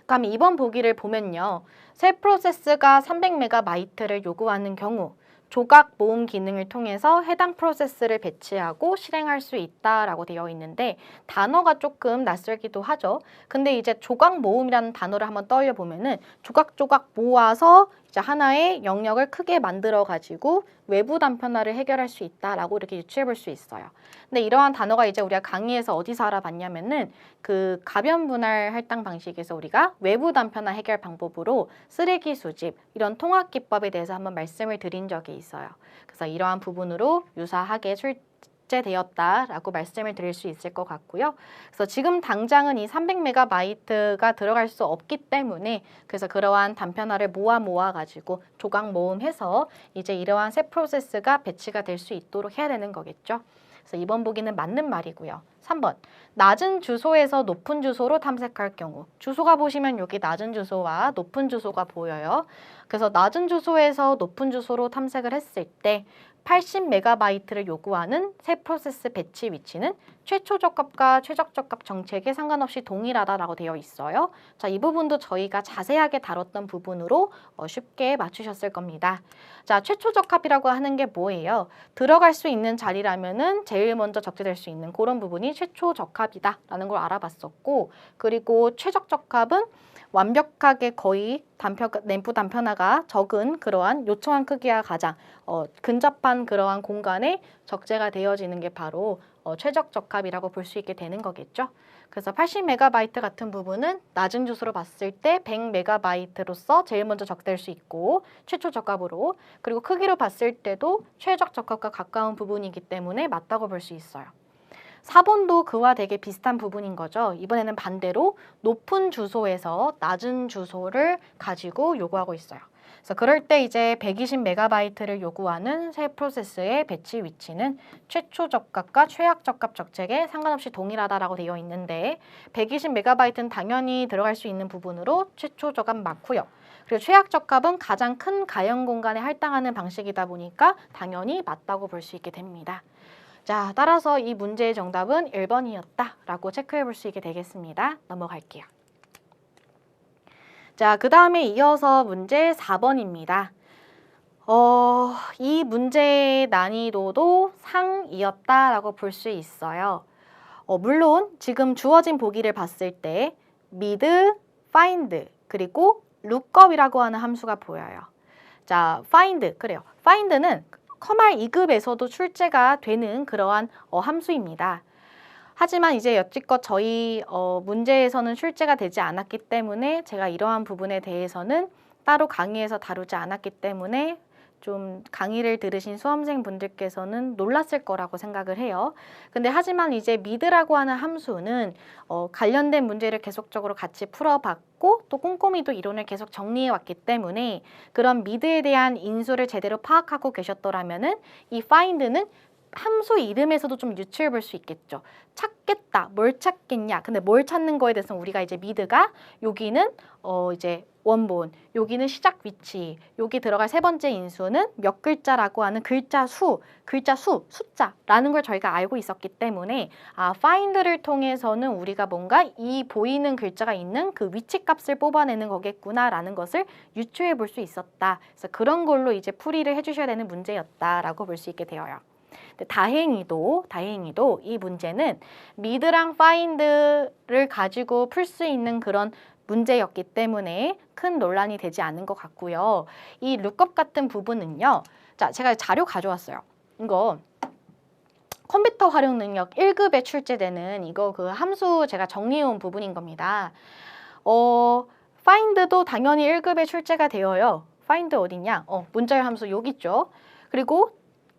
그럼 2번 보기를 보면요. 새 프로세스가 300MB를 요구하는 경우 조각 모음 기능을 통해서 해당 프로세스를 배치하고 실행할 수 있다라고 되어 있는데 단어가 조금 낯설기도 하죠. 근데 이제 조각 모음이라는 단어를 한번 떠올려 보면은 조각조각 모아서 이제 하나의 영역을 크게 만들어 가지고 외부 단편화를 해결할 수 있다라고 이렇게 유추해 볼 수 있어요. 근데 이러한 단어가 이제 우리가 강의에서 어디서 알아봤냐면은 그 가변 분할 할당 방식에서 우리가 외부 단편화 해결 방법으로 쓰레기 수집 이런 통합 기법에 대해서 한번 말씀을 드린 적이 있어요. 그래서 이러한 부분으로 유사하게 출제되었다라고 말씀을 드릴 수 있을 것 같고요. 그래서 지금 당장은 이 300MB가 들어갈 수 없기 때문에 그래서 그러한 단편화를 모아 가지고 조각 모음해서 이제 이러한 새 프로세스가 배치가 될 수 있도록 해야 되는 거겠죠. 그래서 2번 보기는 맞는 말이고요. 3번, 낮은 주소에서 높은 주소로 탐색할 경우 주소가 보시면 여기 낮은 주소와 높은 주소가 보여요. 그래서 낮은 주소에서 높은 주소로 탐색을 했을 때 80MB를 요구하는 새 프로세스 배치 위치는 최초 적합과 최적 적합 정책에 상관없이 동일하다라고 되어 있어요. 자, 이 부분도 저희가 자세하게 다뤘던 부분으로 쉽게 맞추셨을 겁니다. 자, 최초 적합이라고 하는 게 뭐예요? 들어갈 수 있는 자리라면은 제일 먼저 적재될 수 있는 그런 부분이 최초 적합이다라는 걸 알아봤었고, 그리고 최적 적합은 완벽하게 거의 램프 단편화가 적은 그러한 요청한 크기와 가장 근접한 그러한 공간에 적재가 되어지는 게 바로 최적 적합이라고 볼 수 있게 되는 거겠죠. 그래서 80MB 같은 부분은 낮은 주소로 봤을 때 100MB로서 제일 먼저 적재될 수 있고 최초 적합으로, 그리고 크기로 봤을 때도 최적 적합과 가까운 부분이기 때문에 맞다고 볼 수 있어요. 4번도 그와 되게 비슷한 부분인 거죠. 이번에는 반대로 높은 주소에서 낮은 주소를 가지고 요구하고 있어요. 그래서 그럴 때 이제 120MB를 요구하는 새 프로세스의 배치 위치는 최초 적합과 최악 적합 적책에 상관없이 동일하다라고 되어 있는데 120MB는 당연히 들어갈 수 있는 부분으로 최초 적합 맞고요. 그리고 최악 적합은 가장 큰 가형 공간에 할당하는 방식이다 보니까 당연히 맞다고 볼 수 있게 됩니다. 자, 따라서 이 문제의 정답은 1번이었다라고 체크해 볼 수 있게 되겠습니다. 넘어갈게요. 자, 그 다음에 이어서 문제 4번입니다. 이 문제의 난이도도 상이었다라고 볼 수 있어요. 물론 지금 주어진 보기를 봤을 때 mid, find, 그리고 lookup이라고 하는 함수가 보여요. 자, find, 그래요. find는 커말 2급에서도 출제가 되는 그러한 함수입니다. 하지만 이제 여지껏 저희 문제에서는 출제가 되지 않았기 때문에 제가 이러한 부분에 대해서는 따로 강의에서 다루지 않았기 때문에 좀 강의를 들으신 수험생분들께서는 놀랐을 거라고 생각을 해요. 근데 하지만 이제 mid라고 하는 함수는 관련된 문제를 계속적으로 같이 풀어봤고 또 꼼꼼히도 이론을 계속 정리해왔기 때문에 그런 mid에 대한 인수를 제대로 파악하고 계셨더라면은 이 find는 함수 이름에서도 좀 유추해 볼 수 있겠죠. 찾겠다. 뭘 찾겠냐. 근데 뭘 찾는 거에 대해서 우리가 이제 mid가 여기는 이제 원본, 여기는 시작 위치, 여기 들어갈 세 번째 인수는 몇 글자라고 하는 글자 수, 숫자라는 걸 저희가 알고 있었기 때문에 find를 통해서는 우리가 뭔가 이 보이는 글자가 있는 그 위치 값을 뽑아내는 거겠구나라는 것을 유추해 볼 수 있었다. 그래서 그런 걸로 이제 풀이를 해주셔야 되는 문제였다라고 볼 수 있게 되어요. 다행히도 이 문제는 mid랑 find를 가지고 풀 수 있는 그런 문제였기 때문에 큰 논란이 되지 않은 것 같고요. 이 lookup 같은 부분은요. 자, 제가 자료 가져왔어요. 이거 컴퓨터 활용 능력 1급에 출제되는 이거 그 함수 제가 정리해온 부분인 겁니다. find도 당연히 1급에 출제가 되어요. find 어디냐? 문자열 함수 여기 있죠. 그리고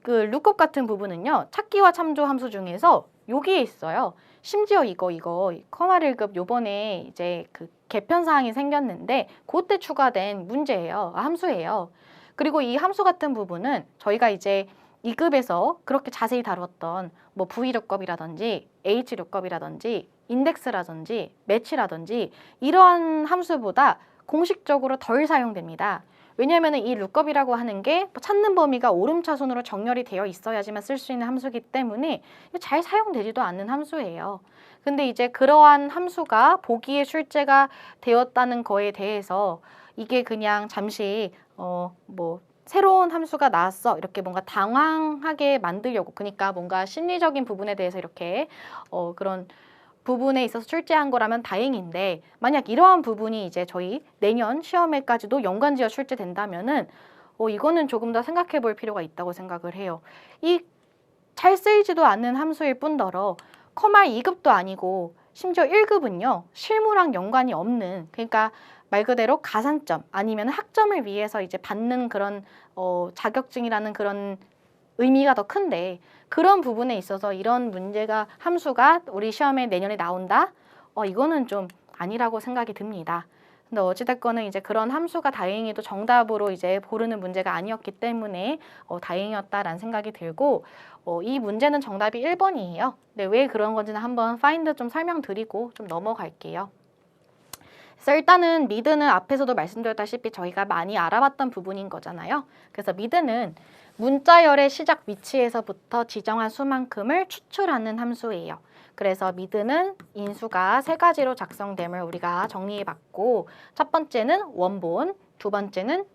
그 lookup 같은 부분은요. 찾기와 참조 함수 중에서 여기에 있어요. 심지어 이거 커마 1급 요번에 이제 그 개편 사항이 생겼는데 그때 추가된 문제예요. 함수예요. 그리고 이 함수 같은 부분은 저희가 이제 2급에서 그렇게 자세히 다뤘던 뭐 VLOOKUP이라든지 HLOOKUP이라든지 인덱스라든지 매치라든지 이러한 함수보다 공식적으로 덜 사용됩니다. 왜냐하면 이 lookup이라고 하는 게 찾는 범위가 오름차순으로 정렬이 되어 있어야지만 쓸 수 있는 함수이기 때문에 잘 사용되지도 않는 함수예요. 근데 이제 그러한 함수가 보기에 출제가 되었다는 거에 대해서 이게 그냥 잠시 뭐 새로운 함수가 나왔어 이렇게 뭔가 당황하게 만들려고, 그러니까 뭔가 심리적인 부분에 대해서 이렇게 그런 부분에 있어서 출제한 거라면 다행인데 만약 이러한 부분이 이제 저희 내년 시험에까지도 연관지어 출제된다면은 이거는 조금 더 생각해 볼 필요가 있다고 생각을 해요. 이 잘 쓰이지도 않는 함수일 뿐더러 커말 2급도 아니고 심지어 1급은요 실무랑 연관이 없는, 그러니까 말 그대로 가산점 아니면 학점을 위해서 이제 받는 그런 자격증이라는 그런 의미가 더 큰데 그런 부분에 있어서 이런 문제가 함수가 우리 시험에 내년에 나온다? 이거는 좀 아니라고 생각이 듭니다. 근데 어찌됐거는 이제 그런 함수가 다행히도 정답으로 이제 고르는 문제가 아니었기 때문에 다행이었다라는 생각이 들고 이 문제는 정답이 1번이에요. 근데 왜 그런 건지는 한번 find 좀 설명드리고 좀 넘어갈게요. 그래서 일단은 mid는 앞에서도 말씀드렸다시피 저희가 많이 알아봤던 부분인 거잖아요. 그래서 mid는 문자열의 시작 위치에서부터 지정한 수만큼을 추출하는 함수예요. 그래서 미드는 인수가 세 가지로 작성됨을 우리가 정리해봤고, 첫 번째는 원본, 두 번째는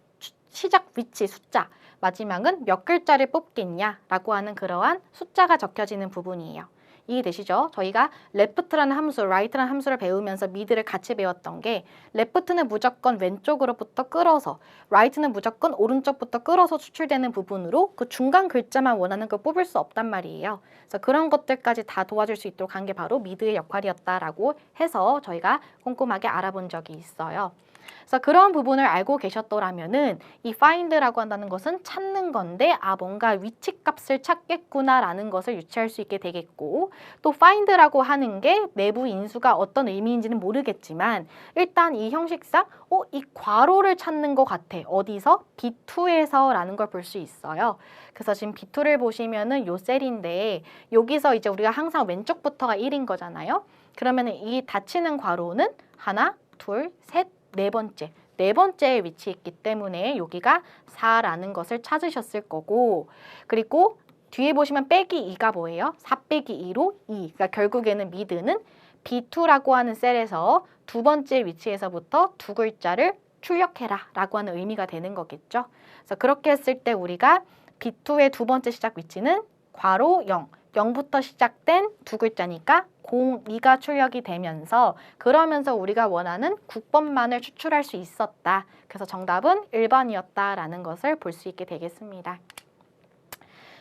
시작 위치 숫자, 마지막은 몇 글자를 뽑겠냐라고 하는 그러한 숫자가 적혀지는 부분이에요. 이해되시죠? 저희가 left라는 함수, right라는 함수를 배우면서 미드를 같이 배웠던 게 left는 무조건 왼쪽으로부터 끌어서, right는 무조건 오른쪽부터 끌어서 추출되는 부분으로 그 중간 글자만 원하는 걸 뽑을 수 없단 말이에요. 그래서 그런 것들까지 다 도와줄 수 있도록 한 게 바로 미드의 역할이었다라고 해서 저희가 꼼꼼하게 알아본 적이 있어요. 그래서 그런 부분을 알고 계셨더라면은 이 find라고 한다는 것은 찾는 건데 뭔가 위치값을 찾겠구나라는 것을 유추할 수 있게 되겠고, 또 find라고 하는 게 내부 인수가 어떤 의미인지는 모르겠지만 일단 이 형식상 이 괄호를 찾는 것 같아. 어디서? B2에서 라는 걸 볼 수 있어요. 그래서 지금 B2를 보시면은 요 셀인데 여기서 이제 우리가 항상 왼쪽부터가 1인 거잖아요. 그러면은 이 닫히는 괄호는 하나, 둘, 셋, 네 번째에 위치해 있기 때문에 여기가 4라는 것을 찾으셨을 거고, 그리고 뒤에 보시면 빼기 2가 뭐예요? 4 빼기 2로 2. 그러니까 결국에는 미드는 B2라고 하는 셀에서 두 번째 위치에서부터 두 글자를 출력해라 라고 하는 의미가 되는 거겠죠. 그래서 그렇게 했을 때 우리가 B2의 두 번째 시작 위치는 괄호 0, 0부터 시작된 두 글자니까 02가 출력이 되면서 그러면서 우리가 원하는 국번만을 추출할 수 있었다. 그래서 정답은 1번이었다라는 것을 볼 수 있게 되겠습니다.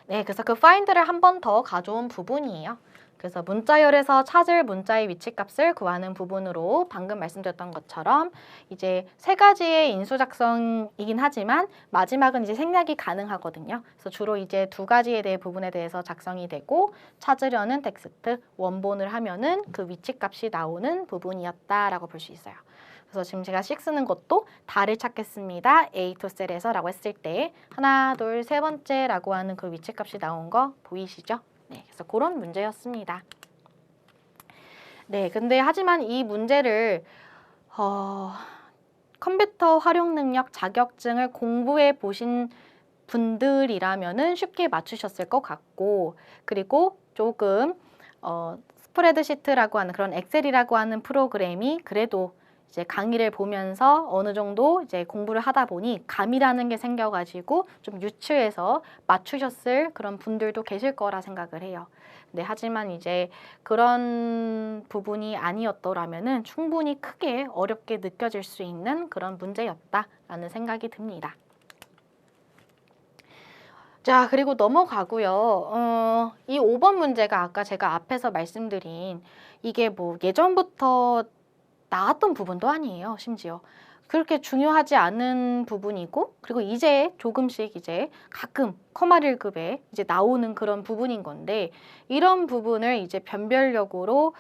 네, 그래서 그 find를 한 번 더 가져온 부분이에요. 그래서 문자열에서 찾을 문자의 위치값을 구하는 부분으로 방금 말씀드렸던 것처럼 이제 세 가지의 인수 작성이긴 하지만 마지막은 이제 생략이 가능하거든요. 그래서 주로 이제 두 가지에 대해 부분에 대해서 작성이 되고 찾으려는 텍스트, 원본을 하면은 그 위치값이 나오는 부분이었다라고 볼 수 있어요. 그래서 지금 제가 씩 쓰는 것도 다를 찾겠습니다. A2 셀에서 라고 했을 때 하나, 둘, 세 번째라고 하는 그 위치값이 나온 거 보이시죠? 네, 그래서 그런 문제였습니다. 네, 근데 하지만 이 문제를 컴퓨터 활용 능력 자격증을 공부해 보신 분들이라면은 쉽게 맞추셨을 것 같고, 그리고 조금 스프레드시트라고 하는 그런 엑셀이라고 하는 프로그램이 그래도 이제 강의를 보면서 어느 정도 이제 공부를 하다 보니 감이라는 게 생겨가지고 좀 유추해서 맞추셨을 그런 분들도 계실 거라 생각을 해요. 네, 하지만 이제 그런 부분이 아니었더라면은 충분히 크게 어렵게 느껴질 수 있는 그런 문제였다라는 생각이 듭니다. 자, 그리고 넘어가고요. 이 5번 문제가 아까 제가 앞에서 말씀드린 이게 뭐 예전부터 나왔던 부분도 아니에요, 심지어. 그렇게 중요하지 않은 부분이고, 그리고 이제 조금씩 이제 가끔 커마 1급에 이제 나오는 그런 부분인 건데, 이런 부분을 이제 변별력으로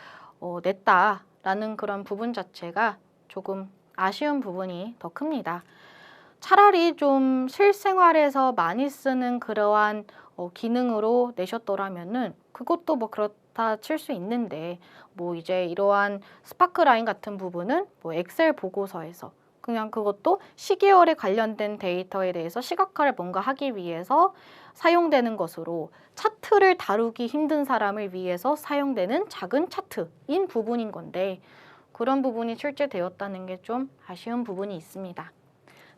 냈다라는 그런 부분 자체가 조금 아쉬운 부분이 더 큽니다. 차라리 좀 실생활에서 많이 쓰는 그러한 기능으로 내셨더라면은 그것도 뭐 그렇다 칠 수 있는데, 뭐 이제 이러한 스파크라인 같은 부분은 뭐 엑셀 보고서에서 그냥 그것도 시계열에 관련된 데이터에 대해서 시각화를 뭔가 하기 위해서 사용되는 것으로 차트를 다루기 힘든 사람을 위해서 사용되는 작은 차트인 부분인 건데, 그런 부분이 출제되었다는 게 좀 아쉬운 부분이 있습니다.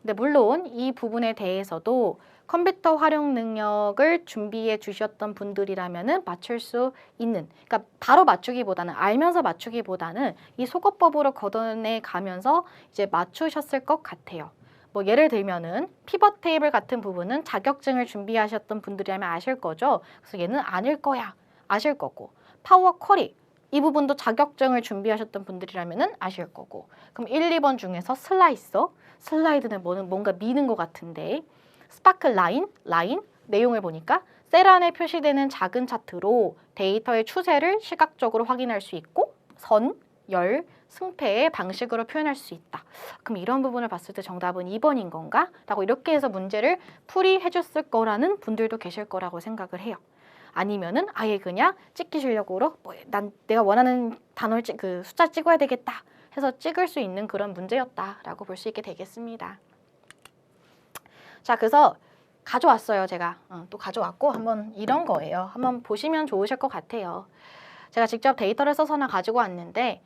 근데 물론 이 부분에 대해서도 컴퓨터 활용 능력을 준비해 주셨던 분들이라면은 맞출 수 있는, 그러니까 바로 맞추기보다는 알면서 맞추기보다는 이 속어법으로 걷어내 가면서 이제 맞추셨을 것 같아요. 뭐 예를 들면은 피벗 테이블 같은 부분은 자격증을 준비하셨던 분들이라면 아실 거죠. 그래서 얘는 아닐 거야 아실 거고, 파워 쿼리 이 부분도 자격증을 준비하셨던 분들이라면은 아실 거고, 그럼 1, 2번 중에서 슬라이드는 뭔가 미는 것 같은데, 스파크 라인 내용을 보니까 셀 안에 표시되는 작은 차트로 데이터의 추세를 시각적으로 확인할 수 있고 선, 열, 승패의 방식으로 표현할 수 있다. 그럼 이런 부분을 봤을 때 정답은 2번인 건가? 라고 이렇게 해서 문제를 풀이해 줬을 거라는 분들도 계실 거라고 생각을 해요. 아니면은 아예 그냥 찍기 실력으로 난 내가 원하는 단어를 그 숫자 찍어야 되겠다 해서 찍을 수 있는 그런 문제였다라고 볼 수 있게 되겠습니다. 자, 그래서 가져왔어요. 제가 또 가져왔고 한번 이런 거예요. 한번 보시면 좋으실 것 같아요. 제가 직접 데이터를 써서나 가지고 왔는데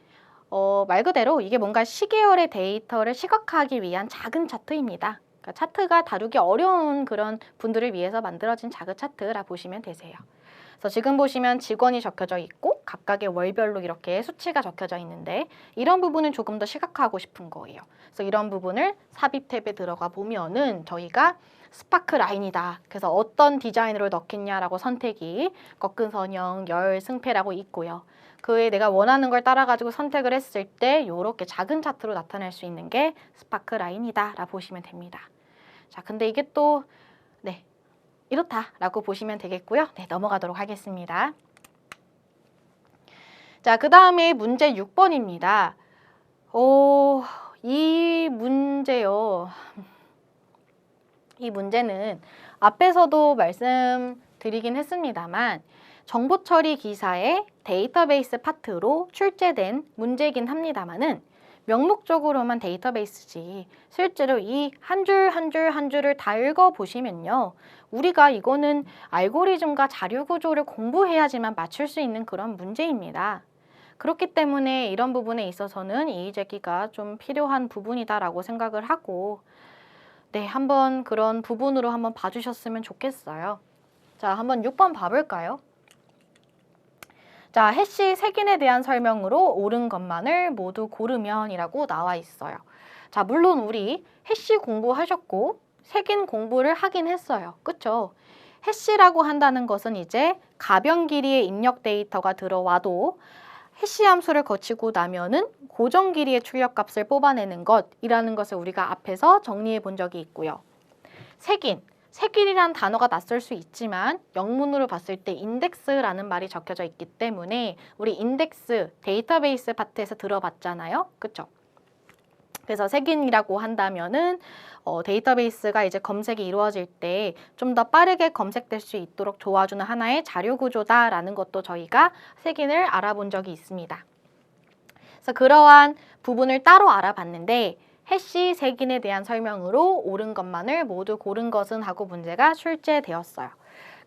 말 그대로 이게 뭔가 시계열의 데이터를 시각화하기 위한 작은 차트입니다. 그러니까 차트가 다루기 어려운 그런 분들을 위해서 만들어진 작은 차트라 보시면 되세요. 그래서 지금 보시면 직원이 적혀져 있고 각각의 월별로 이렇게 수치가 적혀져 있는데 이런 부분을 조금 더 시각화하고 싶은 거예요. 그래서 이런 부분을 삽입 탭에 들어가 보면은 저희가 스파크 라인이다. 그래서 어떤 디자인으로 넣겠냐라고 선택이 꺾은 선형, 열, 승패라고 있고요. 그에 내가 원하는 걸 따라가지고 선택을 했을 때 이렇게 작은 차트로 나타낼 수 있는 게 스파크 라인이다 라고 보시면 됩니다. 자, 근데 이게 또 네, 이렇다라고 보시면 되겠고요. 네, 넘어가도록 하겠습니다. 자, 그 다음에 문제 6번입니다. 이 문제요. 이 문제는 앞에서도 말씀드리긴 했습니다만 정보 처리 기사의 데이터베이스 파트로 출제된 문제이긴 합니다만은 명목적으로만 데이터베이스지 실제로 이 한 줄 한 줄 한 줄을 다 읽어보시면요. 우리가 이거는 알고리즘과 자료 구조를 공부해야지만 맞출 수 있는 그런 문제입니다. 그렇기 때문에 이런 부분에 있어서는 이의제기가 좀 필요한 부분이다라고 생각을 하고 네, 한번 그런 부분으로 한번 봐주셨으면 좋겠어요. 자, 한번 6번 봐볼까요? 자, 해시 색인에 대한 설명으로 옳은 것만을 모두 고르면 이라고 나와 있어요. 자, 물론 우리 해시 공부하셨고 색인 공부를 하긴 했어요. 그쵸? 해시라고 한다는 것은 이제 가변 길이의 입력 데이터가 들어와도 해시 함수를 거치고 나면은 고정 길이의 출력값을 뽑아내는 것이라는 것을 우리가 앞에서 정리해 본 적이 있고요. 색인이란 단어가 낯설 수 있지만 영문으로 봤을 때 인덱스라는 말이 적혀져 있기 때문에 우리 인덱스 데이터베이스 파트에서 들어봤잖아요. 그쵸? 그래서 색인이라고 한다면은 데이터베이스가 이제 검색이 이루어질 때 좀 더 빠르게 검색될 수 있도록 도와주는 하나의 자료 구조다라는 것도 저희가 색인을 알아본 적이 있습니다. 그래서 그러한 부분을 따로 알아봤는데 해시 색인에 대한 설명으로 옳은 것만을 모두 고른 것은 하고 문제가 출제되었어요.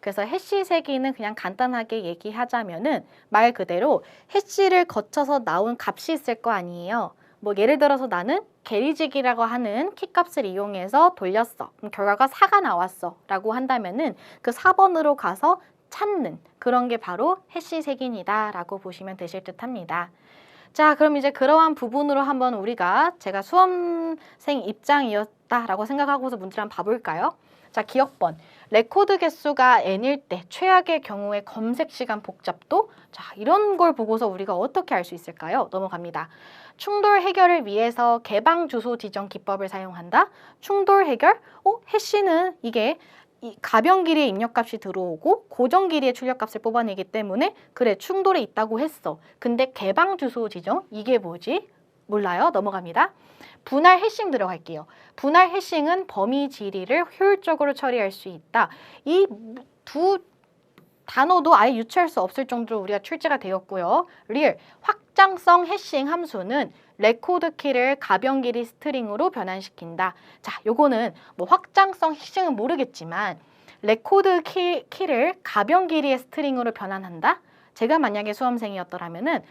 그래서 해시 색인은 그냥 간단하게 얘기하자면은 말 그대로 해시를 거쳐서 나온 값이 있을 거 아니에요. 뭐 예를 들어서 나는 게리직이라고 하는 키값을 이용해서 돌렸어. 그럼 결과가 4가 나왔어 라고 한다면은 그 4번으로 가서 찾는 그런 게 바로 해시 색인이다 라고 보시면 되실 듯 합니다. 자, 그럼 이제 그러한 부분으로 한번 제가 수험생 입장이었다라고 생각하고서 문제를 한번 봐볼까요? 자, 기억번. 레코드 개수가 n일 때 최악의 경우에 검색 시간 복잡도 자, 이런 걸 보고서 우리가 어떻게 알 수 있을까요? 넘어갑니다. 충돌 해결을 위해서 개방 주소 지정 기법을 사용한다. 충돌 해결? 해시는 이게 이 가변 길이의 입력값이 들어오고 고정 길이의 출력값을 뽑아내기 때문에 그래 충돌이 있다고 했어. 근데 개방 주소 지정? 이게 뭐지? 몰라요? 넘어갑니다. 분할 해싱 들어갈게요. 분할 해싱은 범위 지리를 효율적으로 처리할 수 있다. 이 두 단어도 아예 유추할 수 없을 정도로 우리가 출제가 되었고요. real, 확장성 해싱 함수는 레코드 키를 가변 길이 스트링으로 변환시킨다. 자, 요거는 뭐 확장성 해싱은 모르겠지만 레코드 키를 가변 길이의 스트링으로 변환한다? 제가 만약에 수험생이었더라면은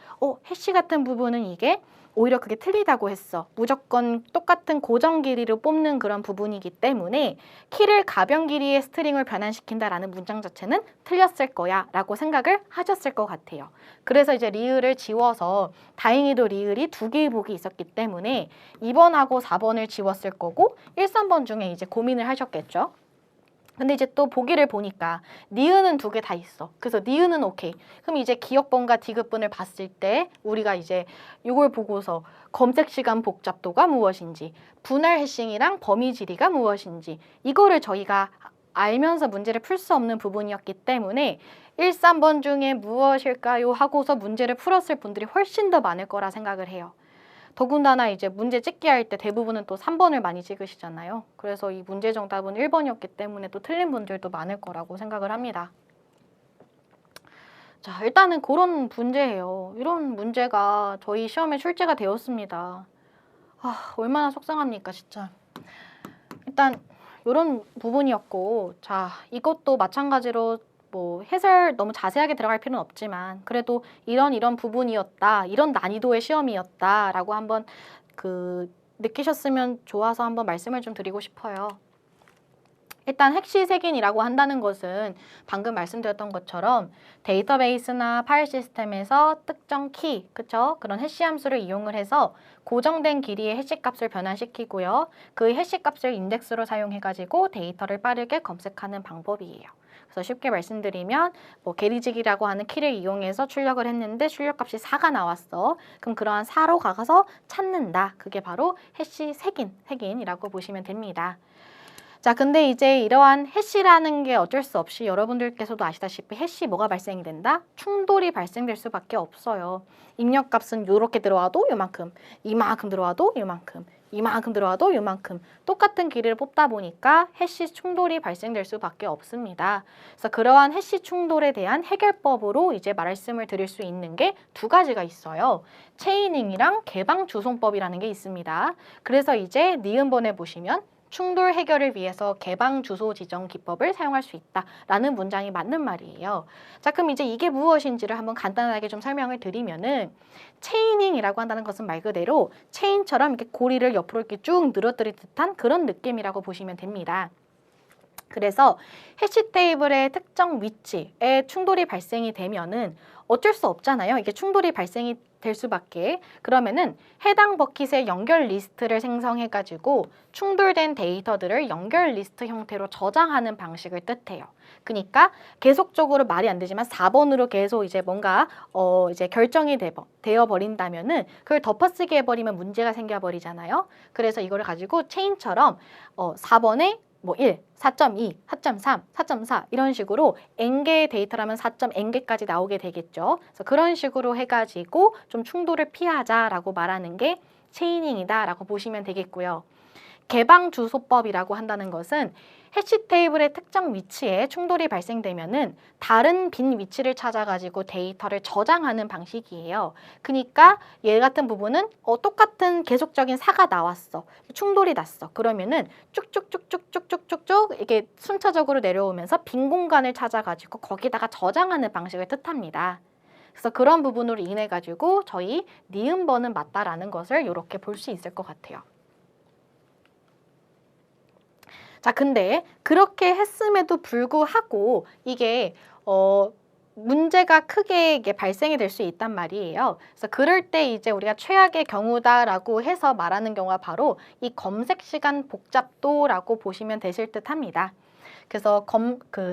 해시 같은 부분은 이게 오히려 그게 틀리다고 했어. 무조건 똑같은 고정 길이로 뽑는 그런 부분이기 때문에 키를 가변 길이의 스트링을 변환시킨다라는 문장 자체는 틀렸을 거야 라고 생각을 하셨을 것 같아요. 그래서 이제 리을을 지워서 다행히도 리을이 2개의 복이 있었기 때문에 2번하고 4번을 지웠을 거고 1, 3번 중에 이제 고민을 하셨겠죠. 근데 이제 또 보기를 보니까 니은은 2개 다 있어. 그래서 니은은 오케이. 그럼 이제 기억번과 디귿번을 봤을 때 우리가 이제 이걸 보고서 검색 시간 복잡도가 무엇인지, 분할 해싱이랑 범위 지리가 무엇인지 이거를 저희가 알면서 문제를 풀 수 없는 부분이었기 때문에 1, 3번 중에 무엇일까요? 하고서 문제를 풀었을 분들이 훨씬 더 많을 거라 생각을 해요. 더군다나 이제 문제 찍기 할 때 대부분은 또 3번을 많이 찍으시잖아요. 그래서 이 문제 정답은 1번이었기 때문에 또 틀린 분들도 많을 거라고 생각을 합니다. 자, 일단은 그런 문제예요. 이런 문제가 저희 시험에 출제가 되었습니다. 얼마나 속상합니까, 진짜. 일단 이런 부분이었고, 자, 이것도 마찬가지로 뭐 해설 너무 자세하게 들어갈 필요는 없지만 그래도 이런 부분이었다, 이런 난이도의 시험이었다라고 한번 느끼셨으면 좋아서 한번 말씀을 좀 드리고 싶어요. 일단 핵시색인이라고 한다는 것은 방금 말씀드렸던 것처럼 데이터베이스나 파일 시스템에서 특정 키, 그쵸? 그런 해시 함수를 이용을 해서 고정된 길이의 해시 값을 변환시키고요. 그 해시 값을 인덱스로 사용해가지고 데이터를 빠르게 검색하는 방법이에요. 그래서 쉽게 말씀드리면 뭐 게리직이라고 하는 키를 이용해서 출력을 했는데 출력값이 4가 나왔어. 그럼 그러한 4로 가서 찾는다. 그게 바로 해시 색인이라고 보시면 됩니다. 자, 근데 이제 이러한 해시라는 게 어쩔 수 없이 여러분들께서도 아시다시피 해시 뭐가 발생이 된다? 충돌이 발생될 수밖에 없어요. 입력값은 이렇게 들어와도 요만큼, 이만큼 들어와도 요만큼, 이만큼 들어와도 요만큼 똑같은 길이를 뽑다 보니까 해시 충돌이 발생될 수밖에 없습니다. 그래서 그러한 해시 충돌에 대한 해결법으로 이제 말씀을 드릴 수 있는 게 두 가지가 있어요. 체이닝이랑 개방주송법이라는 게 있습니다. 그래서 이제 니은번에 보시면 충돌 해결을 위해서 개방 주소 지정 기법을 사용할 수 있다라는 문장이 맞는 말이에요. 자, 그럼 이제 이게 무엇인지를 한번 간단하게 좀 설명을 드리면은 체이닝이라고 한다는 것은 말 그대로 체인처럼 이렇게 고리를 옆으로 이렇게 쭉 늘어뜨릴 듯한 그런 느낌이라고 보시면 됩니다. 그래서 해시 테이블의 특정 위치에 충돌이 발생이 되면은 어쩔 수 없잖아요. 이게 충돌이 발생이 될 수밖에. 그러면은 해당 버킷의 연결 리스트를 생성해가지고 충돌된 데이터들을 연결 리스트 형태로 저장하는 방식을 뜻해요. 그러니까 계속적으로 말이 안 되지만 4번으로 계속 이제 뭔가 이제 결정이 되어 버린다면은 그걸 덮어쓰기 해버리면 문제가 생겨버리잖아요. 그래서 이거를 가지고 체인처럼 4번에 뭐 1, 4.2, 4.3, 4.4 이런 식으로 n개의 데이터라면 4.n개까지 나오게 되겠죠. 그래서 그런 식으로 해가지고 좀 충돌을 피하자라고 말하는 게 체이닝이다라고 보시면 되겠고요. 개방주소법이라고 한다는 것은 해시 테이블의 특정 위치에 충돌이 발생되면은 다른 빈 위치를 찾아가지고 데이터를 저장하는 방식이에요. 그러니까 얘 같은 부분은 똑같은 계속적인 사가 나왔어. 충돌이 났어. 그러면은 쭉쭉쭉쭉쭉쭉쭉 이게 순차적으로 내려오면서 빈 공간을 찾아가지고 거기다가 저장하는 방식을 뜻합니다. 그래서 그런 부분으로 인해 가지고 저희 니은번은 맞다라는 것을 이렇게 볼 수 있을 것 같아요. 자, 근데 그렇게 했음에도 불구하고 이게 문제가 크게 이게 발생이 될 수 있단 말이에요. 그래서 그럴 때 이제 우리가 최악의 경우다라고 해서 말하는 경우가 바로 이 검색 시간 복잡도라고 보시면 되실 듯 합니다. 그래서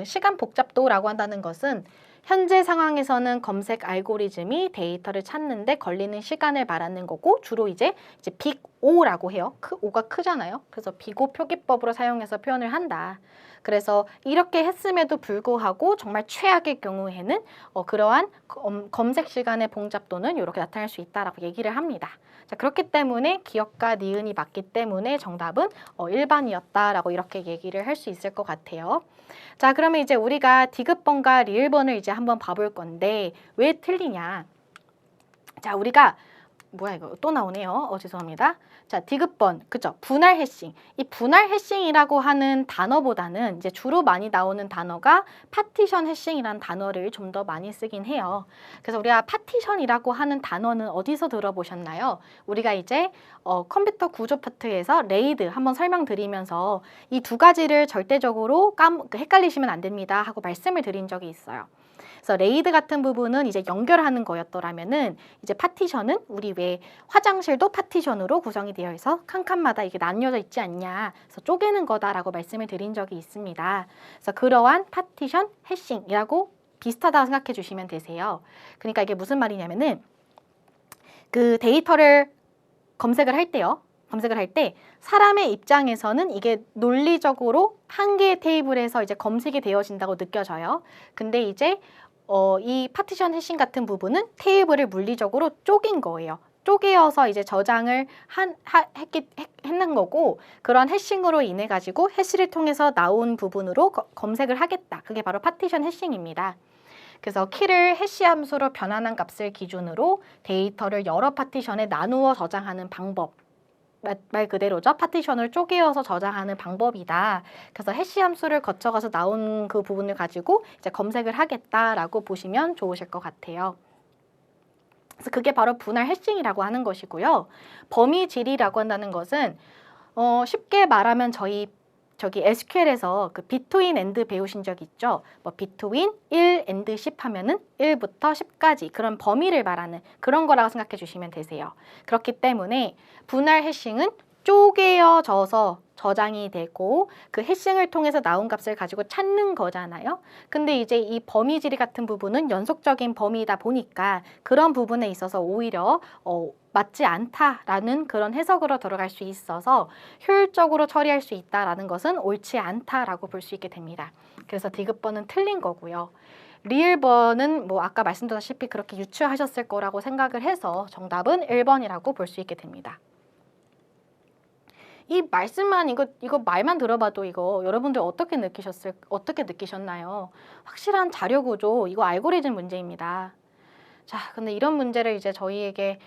시간 복잡도라고 한다는 것은 현재 상황에서는 검색 알고리즘이 데이터를 찾는데 걸리는 시간을 말하는 거고 주로 이제 빅 O라고 해요. O가 크잖아요. 그래서 빅 O 표기법으로 사용해서 표현을 한다. 그래서 이렇게 했음에도 불구하고 정말 최악의 경우에는 그러한 검색 시간의 복잡도는 이렇게 나타날 수 있다라고 얘기를 합니다. 자, 그렇기 때문에 기억과 니은이 맞기 때문에 정답은 1번이었다라고 이렇게 얘기를 할 수 있을 것 같아요. 자, 그러면 이제 우리가 디귿번과 리을번을 이제 한번 봐볼 건데 왜 틀리냐? 자, 우리가 뭐야 이거 또 나오네요. 죄송합니다. 자, 디귿번, 그죠? 분할 해싱. 이 분할 해싱이라고 하는 단어보다는 이제 주로 많이 나오는 단어가 파티션 해싱이라는 단어를 좀 더 많이 쓰긴 해요. 그래서 우리가 파티션이라고 하는 단어는 어디서 들어보셨나요? 우리가 이제 컴퓨터 구조 파트에서 레이드 한번 설명드리면서 이 두 가지를 절대적으로 헷갈리시면 안 됩니다 하고 말씀을 드린 적이 있어요. 그래서 레이드 같은 부분은 이제 연결하는 거였더라면은 이제 파티션은 우리 왜 화장실도 파티션으로 구성이 되어 있어 칸칸마다 이게 나뉘어져 있지 않냐. 그래서 쪼개는 거다라고 말씀을 드린 적이 있습니다. 그래서 그러한 파티션 해싱이라고 비슷하다고 생각해 주시면 되세요. 그러니까 이게 무슨 말이냐면은 그 데이터를 검색을 할 때요. 검색을 할 때 사람의 입장에서는 이게 논리적으로 한 개의 테이블에서 이제 검색이 되어진다고 느껴져요. 근데 이제 이 파티션 해싱 같은 부분은 테이블을 물리적으로 쪼갠 거예요. 쪼개어서 이제 저장을 했는 거고 그런 해싱으로 인해 가지고 해시를 통해서 나온 부분으로 검색을 하겠다. 그게 바로 파티션 해싱입니다. 그래서 키를 해시 함수로 변환한 값을 기준으로 데이터를 여러 파티션에 나누어 저장하는 방법. 말 그대로죠. 파티션을 쪼개어서 저장하는 방법이다. 그래서 해시 함수를 거쳐가서 나온 그 부분을 가지고 이제 검색을 하겠다라고 보시면 좋으실 것 같아요. 그래서 그게 바로 분할 해싱이라고 하는 것이고요. 범위질이라고 한다는 것은 쉽게 말하면 저기 SQL에서 그 between and 배우신 적 있죠? 뭐 between 1 and 10 하면은 1부터 10까지 그런 범위를 말하는 그런 거라고 생각해 주시면 되세요. 그렇기 때문에 분할 해싱은 쪼개어져서 저장이 되고 그 해싱을 통해서 나온 값을 가지고 찾는 거잖아요. 근데 이제 이 범위지리 같은 부분은 연속적인 범위이다 보니까 그런 부분에 있어서 오히려 맞지 않다라는 그런 해석으로 들어갈 수 있어서 효율적으로 처리할 수 있다라는 것은 옳지 않다라고 볼 수 있게 됩니다. 그래서 디귿번은 틀린 거고요. 리을번은 뭐 아까 말씀드렸다시피 그렇게 유추하셨을 거라고 생각을 해서 정답은 1번이라고 볼 수 있게 됩니다. 이 말씀만 이거 말만 들어봐도 이거 여러분들 어떻게 느끼셨나요? 확실한 자료 구조, 이거 알고리즘 문제입니다. 자, 근데 이런 문제를 이제 저희에게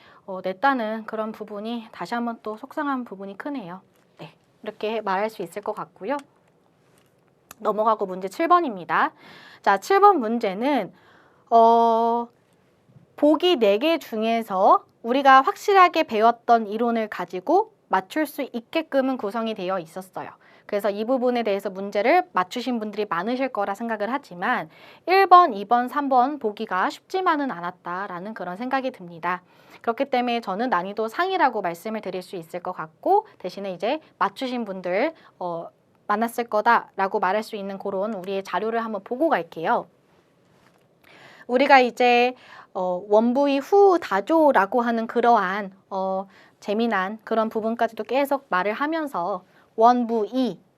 냈다는 그런 부분이 다시 한번 또 속상한 부분이 크네요. 네, 이렇게 말할 수 있을 것 같고요. 넘어가고 문제 7번입니다. 자, 7번 문제는 보기 4개 중에서 우리가 확실하게 배웠던 이론을 가지고 맞출 수 있게끔은 구성이 되어 있었어요. 그래서 이 부분에 대해서 문제를 맞추신 분들이 많으실 거라 생각을 하지만 1번, 2번, 3번 보기가 쉽지만은 않았다라는 그런 생각이 듭니다. 그렇기 때문에 저는 난이도 상이라고 말씀을 드릴 수 있을 것 같고 대신에 이제 맞추신 분들 만났을 거다라고 말할 수 있는 그런 우리의 자료를 한번 보고 갈게요. 우리가 이제 원부의 후 다조라고 하는 그러한 재미난 그런 부분까지도 계속 말을 하면서 원부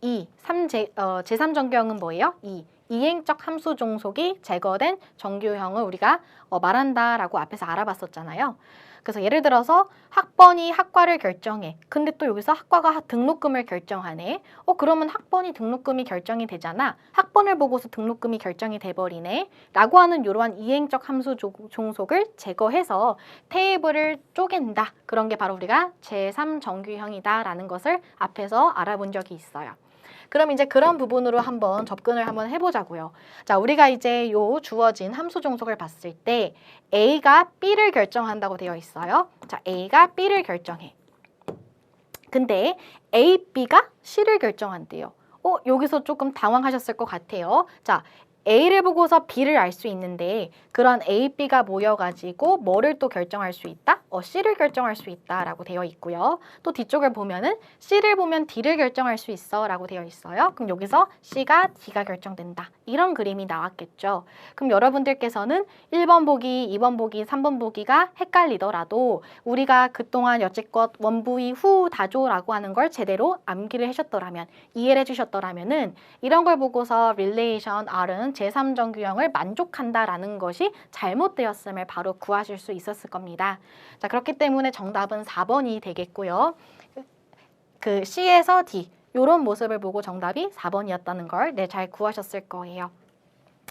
제3정규형은 뭐예요? 이행적 함수 종속이 제거된 정규형을 우리가 말한다라고 앞에서 알아봤었잖아요. 그래서 예를 들어서 학번이 학과를 결정해. 근데 또 여기서 학과가 등록금을 결정하네. 그러면 학번이 등록금이 결정이 되잖아. 학번을 보고서 등록금이 결정이 돼버리네. 라고 하는 이러한 이행적 함수 종속을 제거해서 테이블을 쪼갠다. 그런 게 바로 우리가 제3정규형이다 라는 것을 앞에서 알아본 적이 있어요. 그럼 이제 그런 부분으로 한번 접근을 한번 해보자고요. 자, 우리가 이제 요 주어진 함수 종속을 봤을 때 A가 B를 결정한다고 되어 있어요. 자, A가 B를 결정해. 근데 A, B가 C를 결정한대요. 여기서 조금 당황하셨을 것 같아요. 자, A를 보고서 B를 알 수 있는데 그런 A, B가 모여가지고 뭐를 또 결정할 수 있다? C를 결정할 수 있다라고 되어 있고요. 또 뒤쪽을 보면은 C를 보면 D를 결정할 수 있어 라고 되어 있어요. 그럼 여기서 C가 D가 결정된다. 이런 그림이 나왔겠죠. 그럼 여러분들께서는 1번 보기, 2번 보기, 3번 보기가 헷갈리더라도 우리가 그동안 여지껏 원부의 후 다조라고 하는 걸 제대로 암기를 하셨더라면 이해를 해주셨더라면은 이런 걸 보고서 relation R은 제3정규형을 만족한다라는 것이 잘못되었음을 바로 구하실 수 있었을 겁니다. 자, 그렇기 때문에 정답은 4번이 되겠고요. 그 C에서 D 이런 모습을 보고 정답이 4번이었다는 걸 잘 구하셨을 거예요.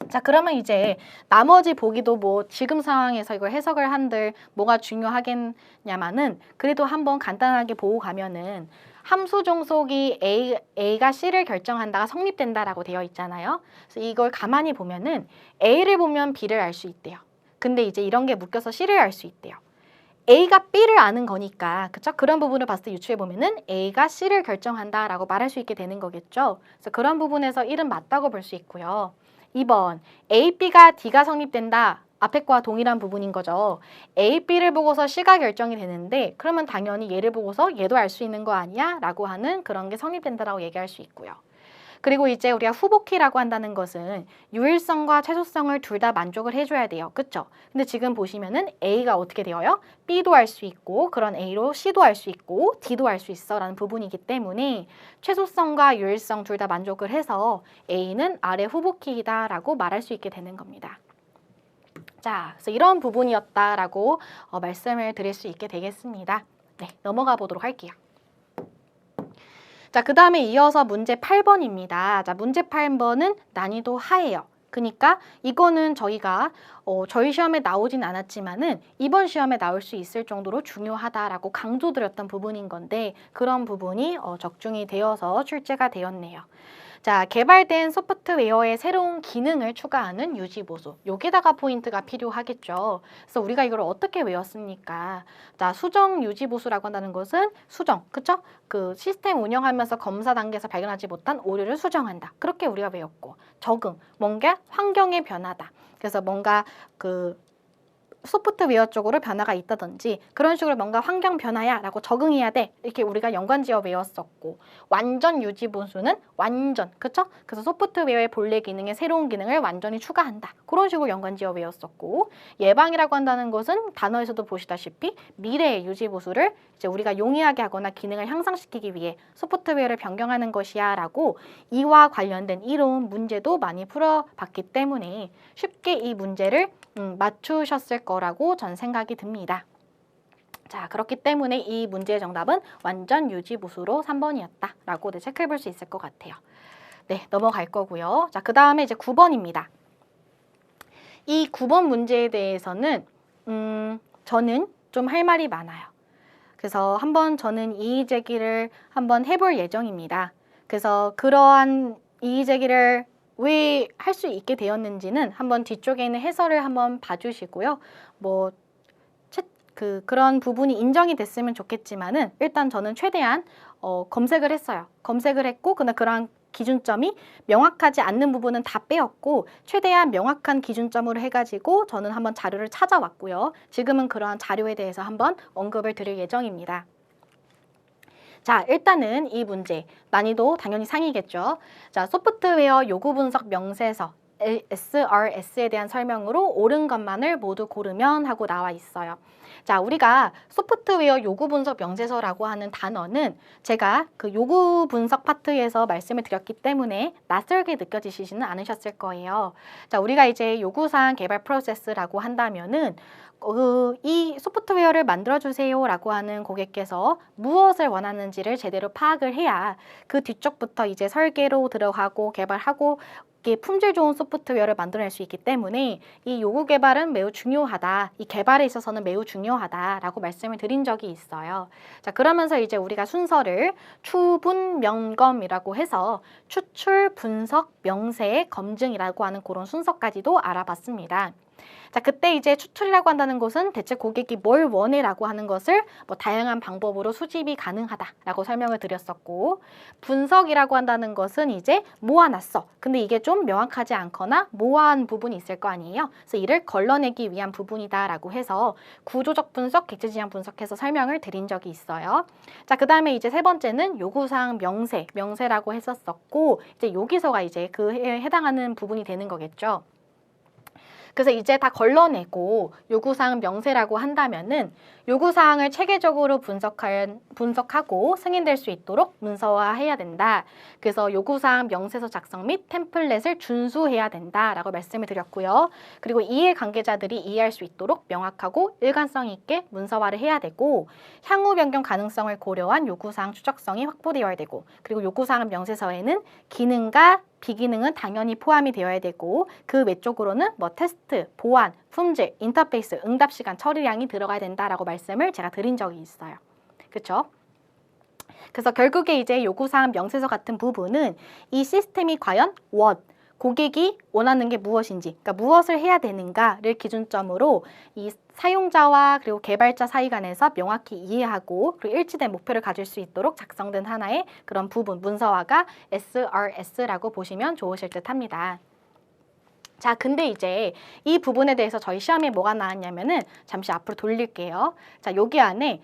자, 그러면 이제 나머지 보기도 뭐 지금 상황에서 이걸 해석을 한들 뭐가 중요하겠냐마는 그래도 한번 간단하게 보고 가면은 함수 종속이 A가 C를 결정한다가 성립된다라고 되어 있잖아요. 그래서 이걸 가만히 보면은 A를 보면 B를 알 수 있대요. 근데 이제 이런 게 묶여서 C를 알 수 있대요. A가 B를 아는 거니까, 그쵸? 그런 부분을 봤을 때 유추해 보면은 A가 C를 결정한다라고 말할 수 있게 되는 거겠죠. 그래서 그런 부분에서 1은 맞다고 볼 수 있고요. 2번, A, B가 D가 성립된다. 앞에 거와 동일한 부분인 거죠. A, B를 보고서 C가 결정이 되는데 그러면 당연히 얘를 보고서 얘도 알 수 있는 거 아니야? 라고 하는 그런 게 성립된다라고 얘기할 수 있고요. 그리고 이제 우리가 후보키라고 한다는 것은 유일성과 최소성을 둘 다 만족을 해줘야 돼요. 그쵸? 근데 지금 보시면은 A가 어떻게 되어요? B도 알 수 있고 그런 A로 C도 알 수 있고 D도 알 수 있어 라는 부분이기 때문에 최소성과 유일성 둘 다 만족을 해서 A는 R의 후보키이다 라고 말할 수 있게 되는 겁니다. 자, 그래서 이런 부분이었다라고 말씀을 드릴 수 있게 되겠습니다. 네, 넘어가 보도록 할게요. 자, 그 다음에 이어서 문제 8번입니다. 자, 문제 8번은 난이도 하예요. 그러니까 이거는 저희가 저희 시험에 나오진 않았지만은 이번 시험에 나올 수 있을 정도로 중요하다라고 강조드렸던 부분인 건데 그런 부분이 적중이 되어서 출제가 되었네요. 자, 개발된 소프트웨어에 새로운 기능을 추가하는 유지보수. 여기다가 포인트가 필요하겠죠. 그래서 우리가 이걸 어떻게 외웠습니까? 자, 수정 유지보수라고 한다는 것은 수정, 그쵸? 그 시스템 운영하면서 검사 단계에서 발견하지 못한 오류를 수정한다. 그렇게 우리가 외웠고, 적응, 뭔가 환경의 변화다. 그래서 뭔가 그 소프트웨어 쪽으로 변화가 있다든지 그런 식으로 뭔가 환경 변화야 라고 적응해야 돼 이렇게 우리가 연관지어 외웠었고 완전 유지 보수는 완전 그쵸? 그래서 소프트웨어의 본래 기능에 새로운 기능을 완전히 추가한다 그런 식으로 연관지어 외웠었고 예방이라고 한다는 것은 단어에서도 보시다시피 미래의 유지 보수를 이제 우리가 용이하게 하거나 기능을 향상시키기 위해 소프트웨어를 변경하는 것이야 라고 이와 관련된 이론 문제도 많이 풀어봤기 때문에 쉽게 이 문제를 맞추셨을 거라고 전 생각이 듭니다. 자, 그렇기 때문에 이 문제의 정답은 완전 유지보수로 3번이었다 라고 체크해 볼 수 있을 것 같아요. 네, 넘어갈 거고요. 자, 그 다음에 이제 9번입니다. 이 9번 문제에 대해서는 저는 좀 할 말이 많아요. 그래서 한번 저는 이의 제기를 한번 해볼 예정입니다. 그래서 그러한 이의 제기를 왜 할 수 있게 되었는지는 한번 뒤쪽에 있는 해설을 한번 봐주시고요. 뭐 그런 부분이 인정이 됐으면 좋겠지만은 일단 저는 최대한 검색을 했어요. 검색을 했고 그러한 기준점이 명확하지 않는 부분은 다 빼었고 최대한 명확한 기준점으로 해가지고 저는 한번 자료를 찾아왔고요. 지금은 그러한 자료에 대해서 한번 언급을 드릴 예정입니다. 자, 일단은 이 문제 난이도 당연히 상이겠죠. 자, 소프트웨어 요구 분석 명세서 SRS에 대한 설명으로 옳은 것만을 모두 고르면 하고 나와 있어요. 자, 우리가 소프트웨어 요구 분석 명세서라고 하는 단어는 제가 그 요구 분석 파트에서 말씀을 드렸기 때문에 낯설게 느껴지시지는 않으셨을 거예요. 자, 우리가 이제 요구사항 개발 프로세스라고 한다면은 이 소프트웨어를 만들어주세요 라고 하는 고객께서 무엇을 원하는지를 제대로 파악을 해야 그 뒤쪽부터 이제 설계로 들어가고 개발하고 품질 좋은 소프트웨어를 만들어낼 수 있기 때문에 이 요구 개발은 매우 중요하다. 이 개발에 있어서는 매우 중요하다라고 말씀을 드린 적이 있어요. 자, 그러면서 이제 우리가 순서를 추분 명검이라고 해서 추출, 분석, 명세, 검증이라고 하는 그런 순서까지도 알아봤습니다. 자, 그때 이제 추출이라고 한다는 것은 대체 고객이 뭘 원해라고 하는 것을 뭐 다양한 방법으로 수집이 가능하다라고 설명을 드렸었고 분석이라고 한다는 것은 이제 모아놨어. 근데 이게 좀 명확하지 않거나 모호한 부분이 있을 거 아니에요. 그래서 이를 걸러내기 위한 부분이다라고 해서 구조적 분석, 객체 지향 분석해서 설명을 드린 적이 있어요. 자, 그 다음에 이제 세 번째는 요구사항 명세라고 했었었고 이제 여기서가 이제 그에 해당하는 부분이 되는 거겠죠. 그래서 이제 다 걸러내고 요구사항 명세라고 한다면은 요구사항을 체계적으로 분석하고 승인될 수 있도록 문서화해야 된다. 그래서 요구사항 명세서 작성 및 템플릿을 준수해야 된다라고 말씀을 드렸고요. 그리고 이해 관계자들이 이해할 수 있도록 명확하고 일관성 있게 문서화를 해야 되고 향후 변경 가능성을 고려한 요구사항 추적성이 확보되어야 되고 그리고 요구사항 명세서에는 기능과 비기능은 당연히 포함이 되어야 되고 그 외쪽으로는 뭐 테스트, 보안, 품질, 인터페이스, 응답 시간, 처리량이 들어가야 된다라고 말씀을 제가 드린 적이 있어요. 그렇죠? 그래서 결국에 이제 요구사항 명세서 같은 부분은 이 시스템이 과연 고객이 원하는 게 무엇인지, 그러니까 무엇을 해야 되는가를 기준점으로 이 사용자와 그리고 개발자 사이 간에서 명확히 이해하고 그리고 일치된 목표를 가질 수 있도록 작성된 하나의 그런 부분, 문서화가 SRS라고 보시면 좋으실 듯 합니다. 자, 근데 이제 이 부분에 대해서 저희 시험에 뭐가 나왔냐면은 잠시 앞으로 돌릴게요. 자, 여기 안에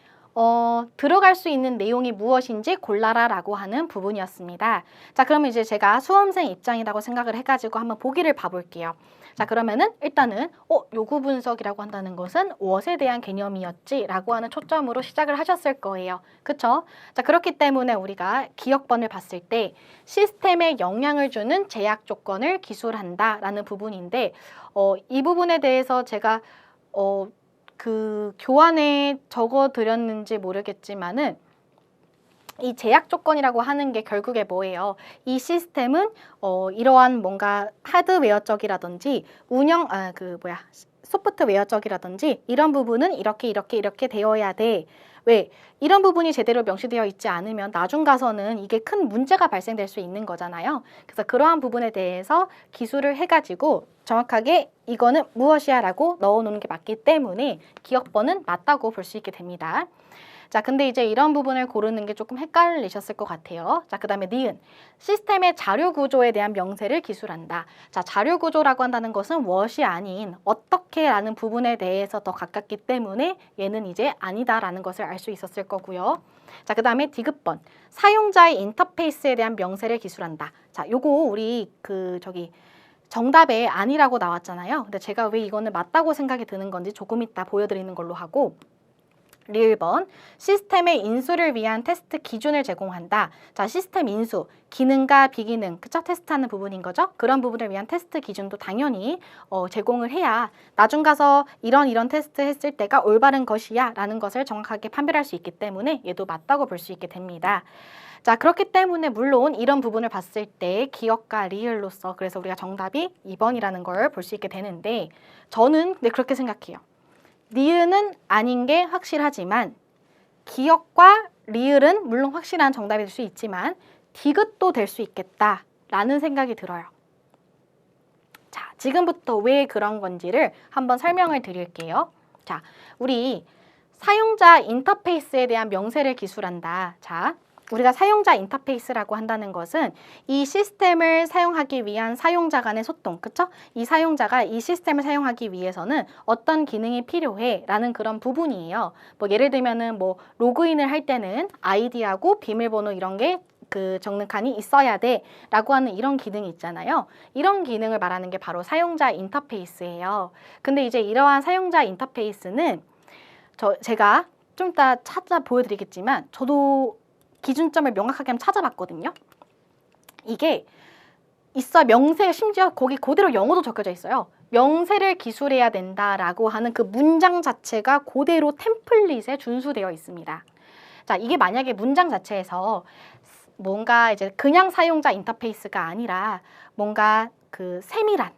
들어갈 수 있는 내용이 무엇인지 골라라 라고 하는 부분이었습니다. 자, 그러면 이제 제가 수험생 입장이라고 생각을 해가지고 한번 보기를 봐볼게요. 자, 그러면은 일단은 요구 분석이라고 한다는 것은 무엇에 대한 개념이었지? 라고 하는 초점으로 시작을 하셨을 거예요. 그쵸? 자, 그렇기 때문에 우리가 기억번을 봤을 때 시스템에 영향을 주는 제약 조건을 기술한다 라는 부분인데 이 부분에 대해서 제가 그 교환에 적어 드렸는지 모르겠지만은 이 제약 조건이라고 하는 게 결국에 뭐예요? 이 시스템은 이러한 뭔가 하드웨어적이라든지 소프트웨어적이라든지 이런 부분은 이렇게 되어야 돼. 왜? 이런 부분이 제대로 명시되어 있지 않으면 나중 가서는 이게 큰 문제가 발생될 수 있는 거잖아요. 그래서 그러한 부분에 대해서 기술을 해가지고 정확하게 이거는 무엇이야 라고 넣어놓는 게 맞기 때문에 기억번은 맞다고 볼 수 있게 됩니다. 자, 근데 이제 이런 부분을 고르는 게 조금 헷갈리셨을 것 같아요. 자, 그 다음에 니은. 시스템의 자료 구조에 대한 명세를 기술한다. 자, 자료 구조라고 한다는 것은 what이 아닌 어떻게라는 부분에 대해서 더 가깝기 때문에 얘는 이제 아니다라는 것을 알 수 있었을 거고요. 자, 그 다음에 디귿번. 사용자의 인터페이스에 대한 명세를 기술한다. 자, 요거 우리 정답에 아니라고 나왔잖아요. 근데 제가 왜 이거는 맞다고 생각이 드는 건지 조금 이따 보여드리는 걸로 하고, 리을번, 시스템의 인수를 위한 테스트 기준을 제공한다. 자, 시스템 인수, 기능과 비기능, 그쵸? 테스트하는 부분인 거죠? 그런 부분을 위한 테스트 기준도 당연히 제공을 해야 나중 가서 이런 테스트 했을 때가 올바른 것이야 라는 것을 정확하게 판별할 수 있기 때문에 얘도 맞다고 볼 수 있게 됩니다. 자, 그렇기 때문에 물론 이런 부분을 봤을 때 기억과 리을로서 그래서 우리가 정답이 2번이라는 걸 볼 수 있게 되는데 저는 근데 그렇게 생각해요. 니은은 아닌 게 확실하지만 기억과 리을은 물론 확실한 정답이 될 수 있지만 디귿도 될 수 있겠다라는 생각이 들어요. 자, 지금부터 왜 그런 건지를 한번 설명을 드릴게요. 자, 우리 사용자 인터페이스에 대한 명세를 기술한다. 자, 우리가 사용자 인터페이스라고 한다는 것은 이 시스템을 사용하기 위한 사용자 간의 소통, 그쵸? 이 사용자가 이 시스템을 사용하기 위해서는 어떤 기능이 필요해 라는 그런 부분이에요. 뭐 예를 들면은 뭐 로그인을 할 때는 아이디하고 비밀번호 이런 게 적는 칸이 있어야 돼 라고 하는 이런 기능이 있잖아요. 이런 기능을 말하는 게 바로 사용자 인터페이스예요. 근데 이제 이러한 사용자 인터페이스는 제가 좀 이따 찾아 보여드리겠지만 저도 기준점을 명확하게 한번 찾아봤거든요. 이게 명세, 심지어 거기 그대로 영어도 적혀져 있어요. 명세를 기술해야 된다라고 하는 그 문장 자체가 그대로 템플릿에 준수되어 있습니다. 자, 이게 만약에 문장 자체에서 뭔가 이제 그냥 사용자 인터페이스가 아니라 뭔가 그 세밀한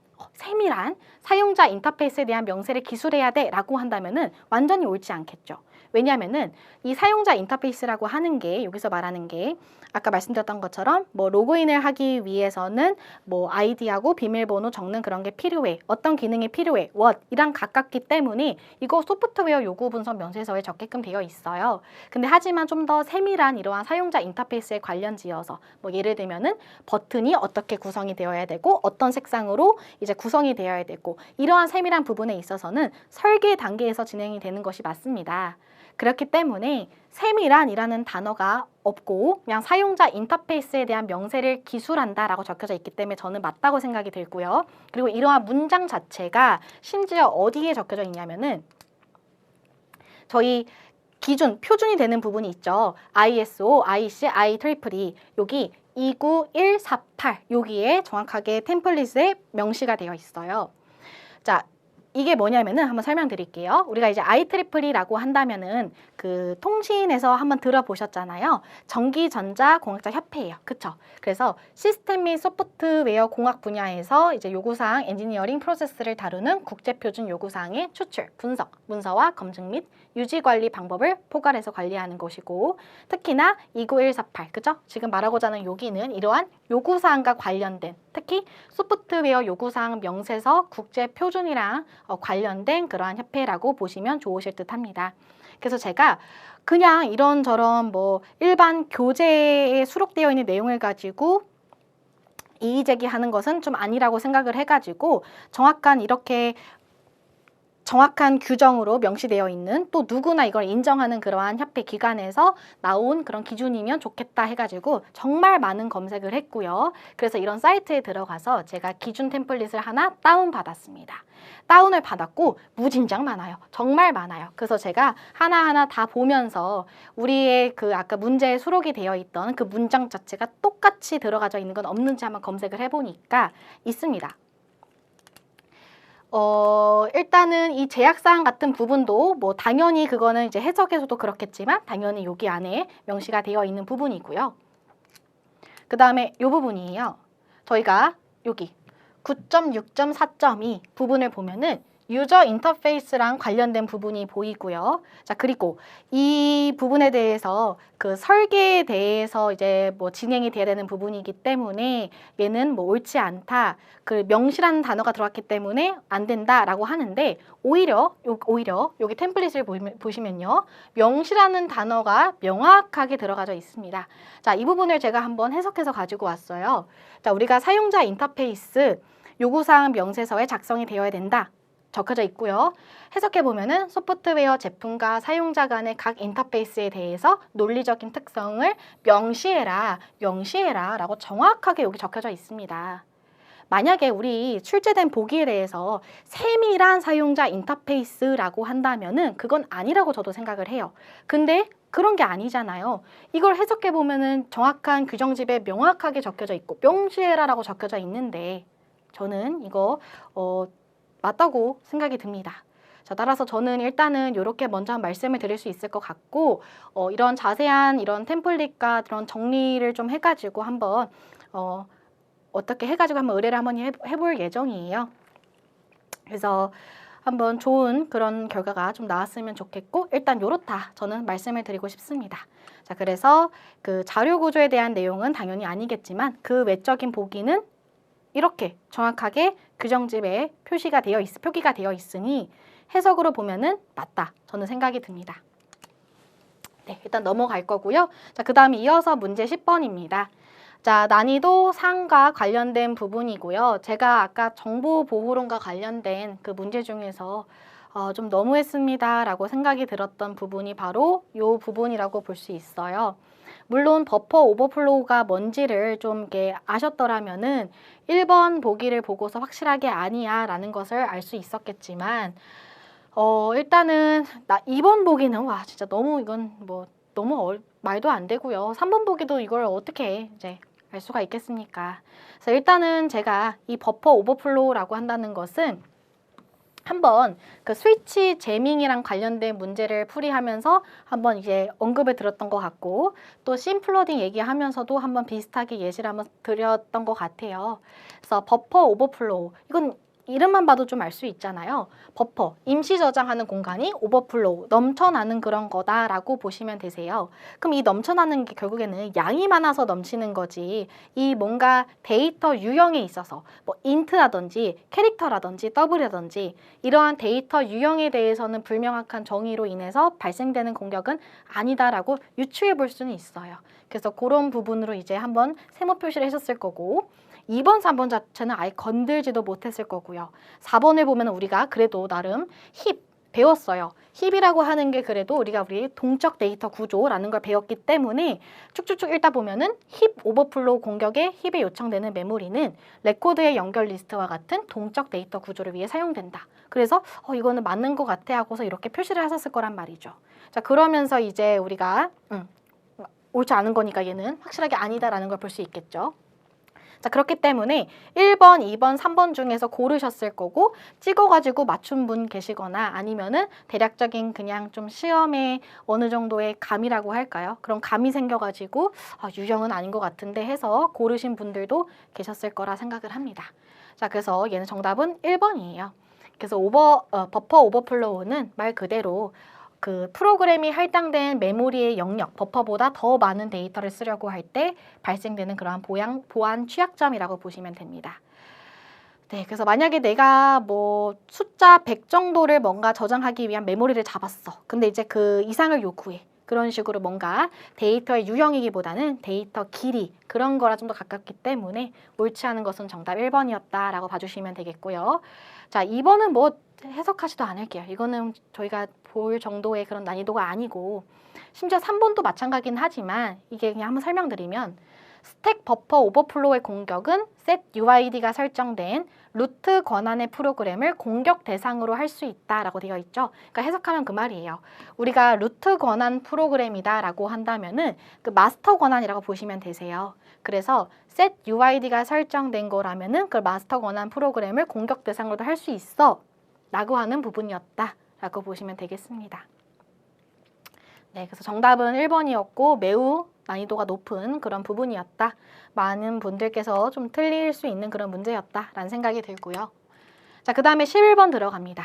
사용자 인터페이스에 대한 명세를 기술해야 돼 라고 한다면은 완전히 옳지 않겠죠. 왜냐하면은 이 사용자 인터페이스라고 하는 게 여기서 말하는 게 아까 말씀드렸던 것처럼 뭐 로그인을 하기 위해서는 뭐 아이디하고 비밀번호 적는 그런 게 필요해. 어떤 기능이 필요해. what이랑 가깝기 때문에 이거 소프트웨어 요구 분석 명세서에 적게끔 되어 있어요. 근데 하지만 좀 더 세밀한 이러한 사용자 인터페이스에 관련 지어서 뭐 예를 들면은 버튼이 어떻게 구성이 되어야 되고 어떤 색상으로 이제 구성이 되어야 되고 이러한 세밀한 부분에 있어서는 설계 단계에서 진행이 되는 것이 맞습니다. 그렇기 때문에 세밀한이라는 단어가 없고 그냥 사용자 인터페이스에 대한 명세를 기술한다라고 적혀져 있기 때문에 저는 맞다고 생각이 들고요. 그리고 이러한 문장 자체가 심지어 어디에 적혀져 있냐면은 저희 기준, 표준이 되는 부분이 있죠. ISO, IC, IEEE 여기 29148 여기에 정확하게 템플릿에 명시가 되어 있어요. 자, 이게 뭐냐면은 한번 설명드릴게요. 우리가 이제 IEEE라고 한다면은 그 통신에서 한번 들어보셨잖아요. 전기전자공학자 협회예요. 그쵸? 그래서 시스템 및 소프트웨어 공학 분야에서 이제 요구사항 엔지니어링 프로세스를 다루는 국제표준 요구사항의 추출, 분석, 문서화, 검증 및 유지관리 방법을 포괄해서 관리하는 것이고 특히나 29148, 그죠? 지금 말하고자 하는 여기는 이러한 요구사항과 관련된 특히 소프트웨어 요구사항 명세서 국제표준이랑 관련된 그러한 협회라고 보시면 좋으실 듯 합니다. 그래서 제가 그냥 이런저런 뭐 일반 교재에 수록되어 있는 내용을 가지고 이의 제기하는 것은 좀 아니라고 생각을 해가지고 정확한 규정으로 명시되어 있는 또 누구나 이걸 인정하는 그러한 협회 기관에서 나온 그런 기준이면 좋겠다 해가지고 정말 많은 검색을 했고요. 그래서 이런 사이트에 들어가서 제가 기준 템플릿을 하나 다운받았습니다. 다운을 받았고 무진장 많아요. 정말 많아요. 그래서 제가 하나하나 다 보면서 우리의 그 아까 문제에 수록이 되어 있던 그 문장 자체가 똑같이 들어가져 있는 건 없는지 한번 검색을 해보니까 있습니다. 일단은 이 제약사항 같은 부분도 뭐 당연히 그거는 이제 해석에서도 그렇겠지만 당연히 여기 안에 명시가 되어 있는 부분이고요. 그 다음에 이 부분이에요. 저희가 여기 9.6.4.2 부분을 보면은 유저 인터페이스랑 관련된 부분이 보이고요. 자, 그리고 이 부분에 대해서 그 설계에 대해서 이제 뭐 진행이 돼야 되는 부분이기 때문에 얘는 뭐 옳지 않다. 그 명시라는 단어가 들어왔기 때문에 안 된다라고 하는데 오히려 여기 템플릿을 보시면요. 명시라는 단어가 명확하게 들어가져 있습니다. 자, 이 부분을 제가 한번 해석해서 가지고 왔어요. 자, 우리가 사용자 인터페이스 요구사항 명세서에 작성이 되어야 된다. 적혀져 있고요. 해석해 보면은 소프트웨어 제품과 사용자 간의 각 인터페이스에 대해서 논리적인 특성을 명시해라 라고 정확하게 여기 적혀져 있습니다. 만약에 우리 출제된 보기에 대해서 세밀한 사용자 인터페이스라고 한다면은 그건 아니라고 저도 생각을 해요. 근데 그런 게 아니잖아요. 이걸 해석해 보면은 정확한 규정집에 명확하게 적혀져 있고 명시해라라고 적혀져 있는데 저는 이거 맞다고 생각이 듭니다. 자, 따라서 저는 일단은 이렇게 먼저 말씀을 드릴 수 있을 것 같고 이런 자세한 이런 템플릿과 그런 정리를 좀 해가지고 한번 어떻게 해가지고 한번 의뢰를 한번 해볼 예정이에요. 그래서 한번 좋은 그런 결과가 좀 나왔으면 좋겠고 일단 요렇다 저는 말씀을 드리고 싶습니다. 자, 그래서 그 자료 구조에 대한 내용은 당연히 아니겠지만 그 외적인 보기는 이렇게 정확하게 규정집에 표기가 되어 있으니 해석으로 보면은 맞다 저는 생각이 듭니다. 네, 일단 넘어갈 거고요. 자, 그 다음에 이어서 문제 10번입니다. 자, 난이도 상과 관련된 부분이고요. 제가 아까 정보보호론과 관련된 그 문제 중에서 좀 너무했습니다 라고 생각이 들었던 부분이 바로 이 부분이라고 볼 수 있어요. 물론 버퍼 오버플로우가 뭔지를 좀 이렇게 아셨더라면은 1번 보기를 보고서 확실하게 아니야 라는 것을 알 수 있었겠지만 일단은 2번 보기는 와 진짜 너무 이건 뭐 너무 말도 안 되고요. 3번 보기도 이걸 어떻게 이제 알 수가 있겠습니까? 그래서 일단은 제가 이 버퍼 오버플로우라고 한다는 것은 한번 그 스위치 제밍이랑 관련된 문제를 풀이하면서 한번 이제 언급을 들었던 것 같고 또 심플러딩 얘기하면서도 한번 비슷하게 예시를 한번 드렸던 것 같아요. 그래서 버퍼 오버플로우 이건 이름만 봐도 좀 알 수 있잖아요. 버퍼, 임시 저장하는 공간이 오버플로우, 넘쳐나는 그런 거다라고 보시면 되세요. 그럼 이 넘쳐나는 게 결국에는 양이 많아서 넘치는 거지 이 뭔가 데이터 유형에 있어서 뭐 인트라든지 캐릭터라든지 더블이라든지 이러한 데이터 유형에 대해서는 불명확한 정의로 인해서 발생되는 공격은 아니다라고 유추해 볼 수는 있어요. 그래서 그런 부분으로 이제 한번 세모 표시를 하셨을 거고 2번, 3번 자체는 아예 건들지도 못했을 거고요. 4번을 보면 우리가 그래도 나름 힙 배웠어요. 힙이라고 하는 게 그래도 우리 동적 데이터 구조라는 걸 배웠기 때문에 쭉쭉쭉 읽다 보면은 힙 오버플로우 공격에 힙에 요청되는 메모리는 레코드의 연결 리스트와 같은 동적 데이터 구조를 위해 사용된다. 그래서 이거는 맞는 것 같아 하고서 이렇게 표시를 하셨을 거란 말이죠. 자, 그러면서 이제 우리가 옳지 않은 거니까 얘는 확실하게 아니다라는 걸 볼 수 있겠죠. 자, 그렇기 때문에 1번, 2번, 3번 중에서 고르셨을 거고 찍어가지고 맞춘 분 계시거나 아니면은 대략적인 그냥 좀 시험에 어느 정도의 감이라고 할까요? 그런 감이 생겨가지고 유형은 아닌 것 같은데 해서 고르신 분들도 계셨을 거라 생각을 합니다. 자, 그래서 얘는 정답은 1번이에요. 그래서 버퍼 오버플로우는 말 그대로 그 프로그램이 할당된 메모리의 영역, 버퍼보다 더 많은 데이터를 쓰려고 할 때 발생되는 그러한 보안 취약점이라고 보시면 됩니다. 네, 그래서 만약에 내가 뭐 숫자 100 정도를 뭔가 저장하기 위한 메모리를 잡았어. 근데 이제 그 이상을 요구해. 그런 식으로 뭔가 데이터의 유형이기보다는 데이터 길이 그런 거라 좀 더 가깝기 때문에 옳지 않은 것은 정답 1번이었다라고 봐주시면 되겠고요. 자, 2번은 뭐 해석하지도 않을게요. 이거는 저희가 볼 정도의 그런 난이도가 아니고 심지어 3번도 마찬가지긴 하지만 이게 그냥 한번 설명드리면 스택 버퍼 오버플로우의 공격은 set UID가 설정된 루트 권한의 프로그램을 공격 대상으로 할 수 있다라고 되어 있죠. 그러니까 해석하면 그 말이에요. 우리가 루트 권한 프로그램이다라고 한다면은 그 마스터 권한이라고 보시면 되세요. 그래서 set UID가 설정된 거라면은 그 마스터 권한 프로그램을 공격 대상으로도 할 수 있어 라고 하는 부분이었다라고 보시면 되겠습니다. 네, 그래서 정답은 1번이었고 매우 난이도가 높은 그런 부분이었다. 많은 분들께서 좀 틀릴 수 있는 그런 문제였다라는 생각이 들고요. 자, 그 다음에 11번 들어갑니다.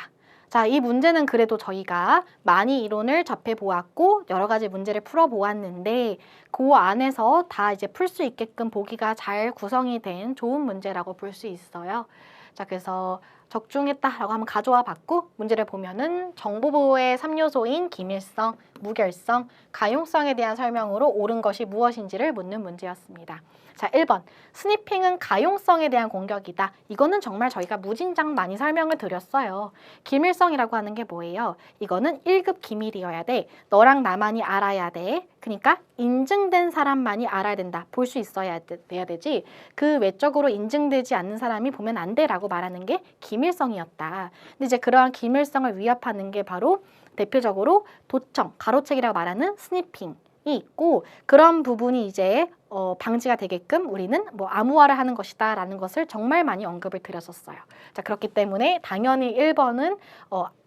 자, 이 문제는 그래도 저희가 많이 이론을 접해보았고 여러 가지 문제를 풀어보았는데 그 안에서 다 이제 풀 수 있게끔 보기가 잘 구성이 된 좋은 문제라고 볼 수 있어요. 자, 그래서 적중했다라고 한번 가져와 봤고 문제를 보면은 정보보호의 3요소인 기밀성, 무결성, 가용성에 대한 설명으로 옳은 것이 무엇인지를 묻는 문제였습니다. 자, 1번. 스니핑은 가용성에 대한 공격이다. 이거는 정말 저희가 무진장 많이 설명을 드렸어요. 기밀성이라고 하는 게 뭐예요? 이거는 1급 기밀이어야 돼. 너랑 나만이 알아야 돼. 그러니까 인증된 사람만이 알아야 된다. 볼 수 있어야 돼야 되지. 그 외적으로 인증되지 않는 사람이 보면 안 돼라고 말하는 게 기밀성이었다. 근데 이제 그러한 기밀성을 위협하는 게 바로 대표적으로 도청, 가로채기라고 말하는 스니핑이 있고 그런 부분이 이제 방지가 되게끔 우리는 뭐 암호화를 하는 것이다 라는 것을 정말 많이 언급을 드렸었어요. 자, 그렇기 때문에 당연히 1번은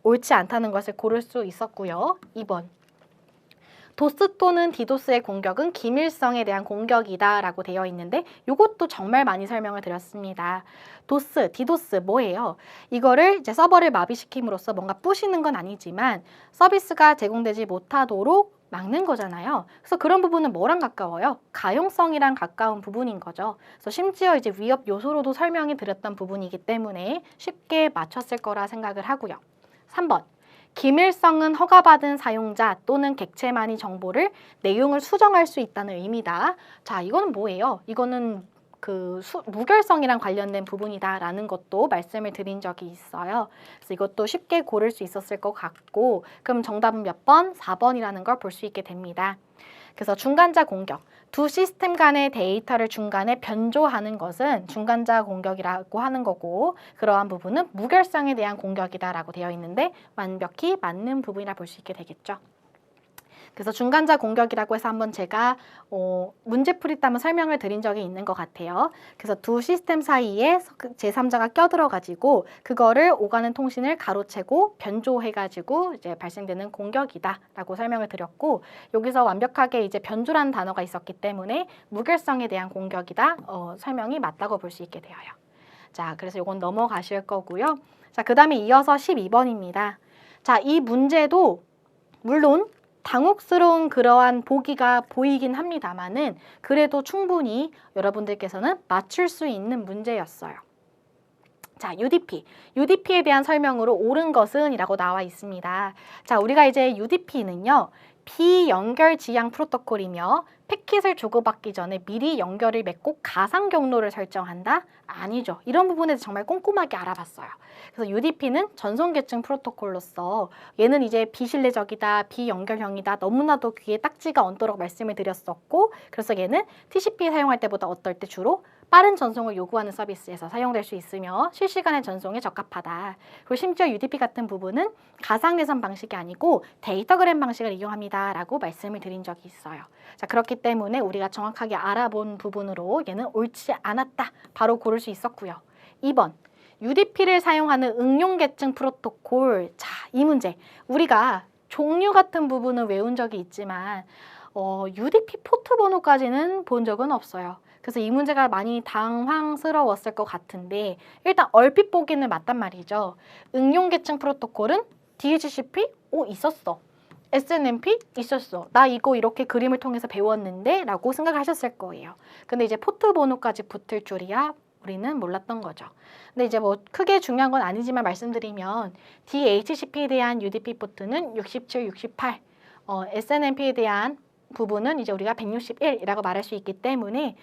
옳지 않다는 것을 고를 수 있었고요. 2번. 도스 또는 디도스의 공격은 기밀성에 대한 공격이다 라고 되어 있는데 이것도 정말 많이 설명을 드렸습니다. 도스, 디도스 뭐예요? 이거를 이제 서버를 마비시킴으로써 뭔가 부시는 건 아니지만 서비스가 제공되지 못하도록 막는 거잖아요. 그래서 그런 부분은 뭐랑 가까워요? 가용성이랑 가까운 부분인 거죠. 그래서 심지어 이제 위협 요소로도 설명이 드렸던 부분이기 때문에 쉽게 맞췄을 거라 생각을 하고요. 3번. 기밀성은 허가받은 사용자 또는 객체만이 정보를 내용을 수정할 수 있다는 의미다. 자, 이거는 뭐예요? 이거는 그 무결성이랑 관련된 부분이다라는 것도 말씀을 드린 적이 있어요. 그래서 이것도 쉽게 고를 수 있었을 것 같고 그럼 정답은 몇 번? 4번이라는 걸 볼 수 있게 됩니다. 그래서 중간자 공격, 두 시스템 간의 데이터를 중간에 변조하는 것은 중간자 공격이라고 하는 거고 그러한 부분은 무결성에 대한 공격이다라고 되어 있는데 완벽히 맞는 부분이라 볼 수 있게 되겠죠. 그래서 중간자 공격이라고 해서 한번 제가 문제풀이 때 한번 설명을 드린 적이 있는 것 같아요. 그래서 두 시스템 사이에 제3자가 껴들어가지고 그거를 오가는 통신을 가로채고 변조해가지고 이제 발생되는 공격이다라고 설명을 드렸고 여기서 완벽하게 이제 변조라는 단어가 있었기 때문에 무결성에 대한 공격이다 설명이 맞다고 볼 수 있게 되어요. 자, 그래서 이건 넘어가실 거고요. 자, 그 다음에 이어서 12번입니다. 자, 이 문제도 물론 당혹스러운 그러한 보기가 보이긴 합니다만은 그래도 충분히 여러분들께서는 맞출 수 있는 문제였어요. 자, UDP. UDP에 대한 설명으로 옳은 것은 이라고 나와 있습니다. 자, 우리가 이제 UDP는요. 비연결 지향 프로토콜이며 패킷을 주고받기 전에 미리 연결을 맺고 가상 경로를 설정한다? 아니죠. 이런 부분에 대해서 정말 꼼꼼하게 알아봤어요. 그래서 UDP는 전송 계층 프로토콜로서 얘는 이제 비신뢰적이다, 비연결형이다, 너무나도 귀에 딱지가 얹도록 말씀을 드렸었고 그래서 얘는 TCP 사용할 때보다 어떨 때 주로 빠른 전송을 요구하는 서비스에서 사용될 수 있으며 실시간의 전송에 적합하다. 그리고 심지어 UDP 같은 부분은 가상내선 방식이 아니고 데이터그램 방식을 이용합니다 라고 말씀을 드린 적이 있어요. 자, 그렇기 때문에 우리가 정확하게 알아본 부분으로 얘는 옳지 않았다. 바로 고를 수 있었고요. 2번. UDP를 사용하는 응용 계층 프로토콜. 자, 이 문제. 우리가 종류 같은 부분은 외운 적이 있지만 UDP 포트 번호까지는 본 적은 없어요. 그래서 이 문제가 많이 당황스러웠을 것 같은데 일단 얼핏 보기는 맞단 말이죠. 응용 계층 프로토콜은 DHCP? 있었어. SNMP? 있었어. 나 이거 이렇게 그림을 통해서 배웠는데 라고 생각하셨을 거예요. 근데 이제 포트 번호까지 붙을 줄이야 우리는 몰랐던 거죠. 근데 이제 뭐 크게 중요한 건 아니지만 말씀드리면 DHCP에 대한 UDP 포트는 67, 68, SNMP에 대한 부분은 이제 우리가 161이라고 말할 수 있기 때문에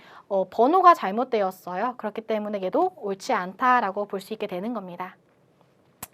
번호가 잘못되었어요. 그렇기 때문에 얘도 옳지 않다라고 볼 수 있게 되는 겁니다.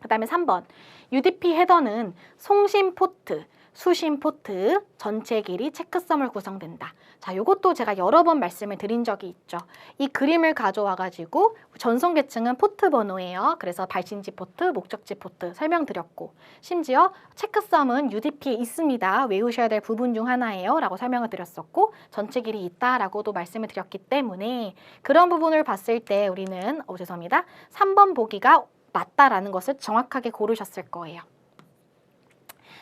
그 다음에 3번. UDP 헤더는 송신 포트, 수심 포트, 전체 길이 체크섬을 구성된다. 자, 요것도 제가 여러 번 말씀을 드린 적이 있죠. 이 그림을 가져와 가지고 전송 계층은 포트 번호예요. 그래서 발신지 포트, 목적지 포트 설명드렸고, 심지어 체크섬은 UDP에 있습니다. 외우셔야 될 부분 중 하나예요. 라고 설명을 드렸었고, 전체 길이 있다라고도 말씀을 드렸기 때문에 그런 부분을 봤을 때 우리는 죄송합니다. 3번 보기가 맞다라는 것을 정확하게 고르셨을 거예요.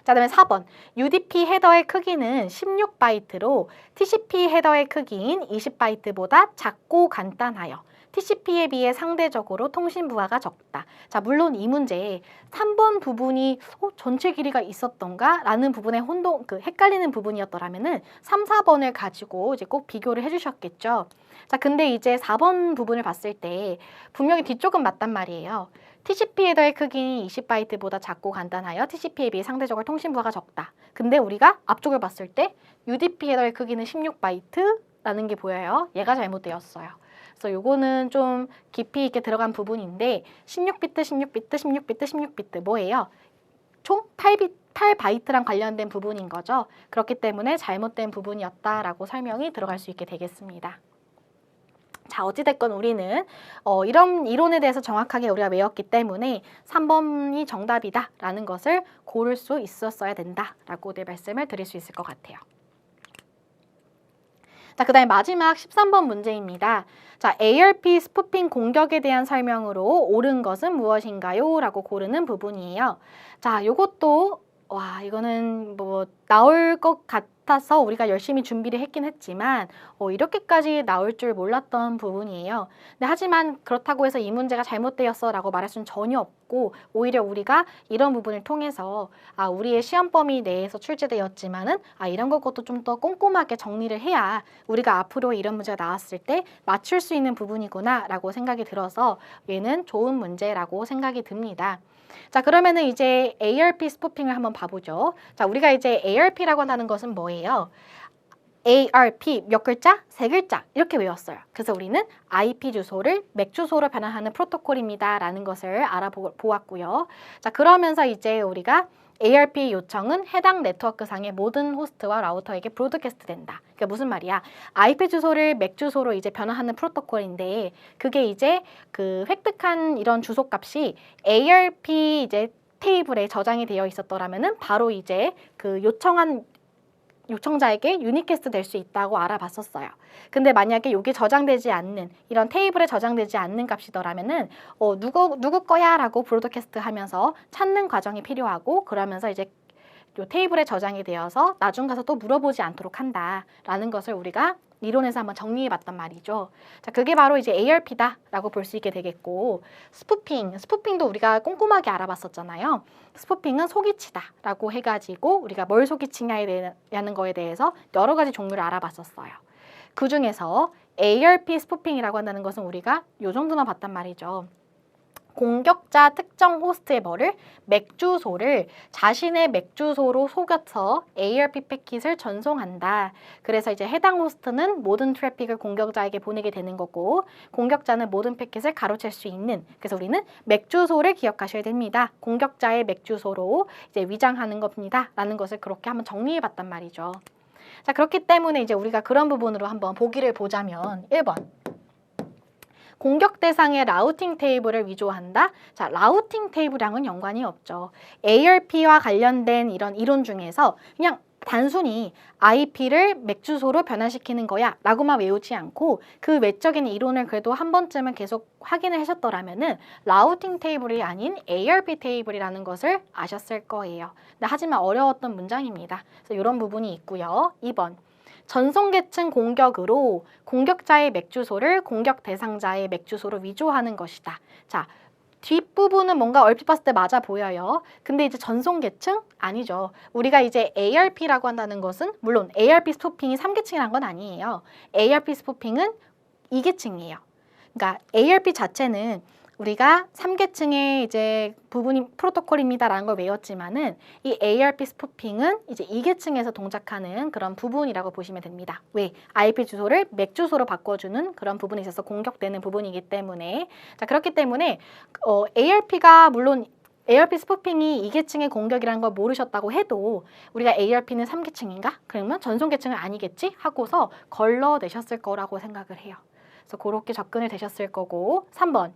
자, 그다음에 4번. UDP 헤더의 크기는 16바이트로 TCP 헤더의 크기인 20바이트보다 작고 간단하여 TCP에 비해 상대적으로 통신 부하가 적다. 자, 물론 이 문제에 3번 부분이 전체 길이가 있었던가? 라는 부분에 헷갈리는 부분이었더라면은 3, 4번을 가지고 이제 꼭 비교를 해주셨겠죠. 자, 근데 이제 4번 부분을 봤을 때 분명히 뒤쪽은 맞단 말이에요. TCP 헤더의 크기는 20바이트보다 작고 간단하여 TCP에 비해 상대적으로 통신 부하가 적다. 근데 우리가 앞쪽을 봤을 때 UDP 헤더의 크기는 16바이트라는 게 보여요. 얘가 잘못되었어요. 그래서 요거는 좀 깊이 있게 들어간 부분인데 16비트, 16비트, 16비트, 16비트 뭐예요? 총 8바이트랑 관련된 부분인 거죠. 그렇기 때문에 잘못된 부분이었다라고 설명이 들어갈 수 있게 되겠습니다. 자, 어찌됐건 우리는 이런 이론에 대해서 정확하게 우리가 외웠기 때문에 3번이 정답이다 라는 것을 고를 수 있었어야 된다라고 내 말씀을 드릴 수 있을 것 같아요. 자, 그 다음에 마지막 13번 문제입니다. 자, ARP 스푸핑 공격에 대한 설명으로 옳은 것은 무엇인가요? 라고 고르는 부분이에요. 자, 요것도 이거는 뭐 나올 것 같아서 우리가 열심히 준비를 했긴 했지만 이렇게까지 나올 줄 몰랐던 부분이에요. 근데 하지만 그렇다고 해서 이 문제가 잘못되었어 라고 말할 수는 전혀 없고, 오히려 우리가 이런 부분을 통해서 우리의 시험 범위 내에서 출제되었지만은 이런 것도 좀 더 꼼꼼하게 정리를 해야 우리가 앞으로 이런 문제가 나왔을 때 맞출 수 있는 부분이구나 라고 생각이 들어서 얘는 좋은 문제라고 생각이 듭니다. 자, 그러면은 이제 ARP 스푸핑을 한번 봐보죠. 자, 우리가 이제 ARP라고 하는 것은 뭐예요? ARP 몇 글자? 3글자 이렇게 외웠어요. 그래서 우리는 IP 주소를 맥 주소로 변환하는 프로토콜입니다 라는 것을 알아보았고요. 자, 그러면서 이제 우리가 ARP 요청은 해당 네트워크상의 모든 호스트와 라우터에게 브로드캐스트 된다. 그게 무슨 말이야? IP 주소를 맥 주소로 이제 변환하는 프로토콜인데, 그게 이제 그 획득한 이런 주소 값이 ARP 이제 테이블에 저장이 되어 있었더라면은 바로 이제 그 요청자에게 유니캐스트 될 수 있다고 알아봤었어요. 근데 만약에 이게 저장되지 않는, 이런 테이블에 저장되지 않는 값이더라면은 누구 거야? 라고 브로드캐스트 하면서 찾는 과정이 필요하고, 그러면서 이제 요 테이블에 저장이 되어서 나중 가서 또 물어보지 않도록 한다라는 것을 우리가 이론에서 한번 정리해 봤단 말이죠. 자, 그게 바로 이제 ARP다라고 볼 수 있게 되겠고, 스푸핑도 우리가 꼼꼼하게 알아봤었잖아요. 스푸핑은 속이치다라고 해가지고 우리가 뭘 속이치냐는 거에 대해서 여러 가지 종류를 알아봤었어요. 그 중에서 ARP 스푸핑이라고 한다는 것은 우리가 요 정도만 봤단 말이죠. 공격자 특정 호스트의 맥 주소를 자신의 맥 주소로 속여서 ARP 패킷을 전송한다. 그래서 이제 해당 호스트는 모든 트래픽을 공격자에게 보내게 되는 거고, 공격자는 모든 패킷을 가로챌 수 있는, 그래서 우리는 맥 주소를 기억하셔야 됩니다. 공격자의 맥 주소로 이제 위장하는 겁니다 라는 것을 그렇게 한번 정리해 봤단 말이죠. 자, 그렇기 때문에 이제 우리가 그런 부분으로 한번 보기를 보자면 1번 공격 대상의 라우팅 테이블을 위조한다. 자, 라우팅 테이블랑은 연관이 없죠. ARP와 관련된 이런 이론 중에서 그냥 단순히 IP를 맥 주소로 변환시키는 거야 라고만 외우지 않고 그 외적인 이론을 그래도 한 번쯤은 계속 확인을 하셨더라면은 라우팅 테이블이 아닌 ARP 테이블이라는 것을 아셨을 거예요. 근데 하지만 어려웠던 문장입니다. 그래서 이런 부분이 있고요. 2번. 전송 계층 공격으로 공격자의 맥 주소를 공격 대상자의 맥 주소로 위조하는 것이다. 자, 뒷부분은 뭔가 얼핏 봤을 때 맞아 보여요. 근데 이제 전송 계층? 아니죠. 우리가 이제 ARP라고 한다는 것은 물론 ARP 스푸핑이 3계층이란 건 아니에요. ARP 스푸핑은 2계층이에요. 그러니까 ARP 자체는 우리가 3계층의 이제 부분이 프로토콜입니다라는 걸 외웠지만은 이 ARP 스푸핑은 이제 2계층에서 동작하는 그런 부분이라고 보시면 됩니다. 왜? IP 주소를 맥 주소로 바꿔주는 그런 부분에 있어서 공격되는 부분이기 때문에, 자, 그렇기 때문에 ARP가 물론 ARP 스푸핑이 2계층의 공격이라는 걸 모르셨다고 해도 우리가 ARP는 3계층인가? 그러면 전송계층은 아니겠지? 하고서 걸러내셨을 거라고 생각을 해요. 그래서 그렇게 접근을 되셨을 거고 3번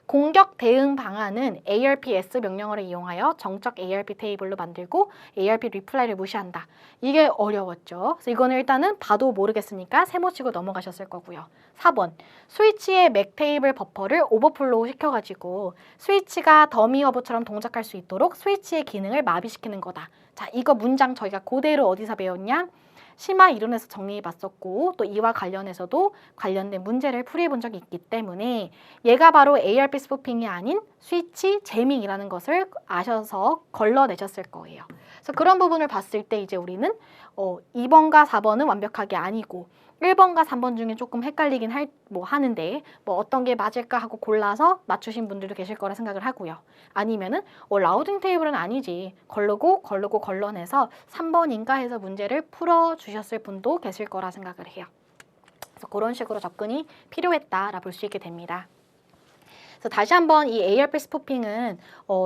공격 대응 방안은 ARPS 명령어를 이용하여 정적 ARP 테이블로 만들고 ARP 리플라이를 무시한다. 이게 어려웠죠. 그래서 이거는 일단은 봐도 모르겠으니까 세모치고 넘어가셨을 거고요. 4번 스위치의 맥 테이블 버퍼를 오버플로우 시켜가지고 스위치가 더미 어브처럼 동작할 수 있도록 스위치의 기능을 마비시키는 거다. 자, 이거 문장 저희가 그대로 어디서 배웠냐? 심화 이론에서 정리해봤었고 또 이와 관련해서도 관련된 문제를 풀이해본 적이 있기 때문에 얘가 바로 ARP 스푸핑이 아닌 스위치 제밍이라는 것을 아셔서 걸러내셨을 거예요. 그래서 그런 부분을 봤을 때 이제 우리는 2번과 4번은 완벽하게 아니고 1번과 3번 중에 조금 헷갈리긴 하는데 어떤 게 맞을까 하고 골라서 맞추신 분들도 계실 거라 생각을 하고요. 아니면은 라우딩 테이블은 아니지. 걸러내서 3번인가 해서 문제를 풀어주셨을 분도 계실 거라 생각을 해요. 그래서 그런 식으로 접근이 필요했다라 볼 수 있게 됩니다. 그래서 다시 한번 이 ARP 스푸핑은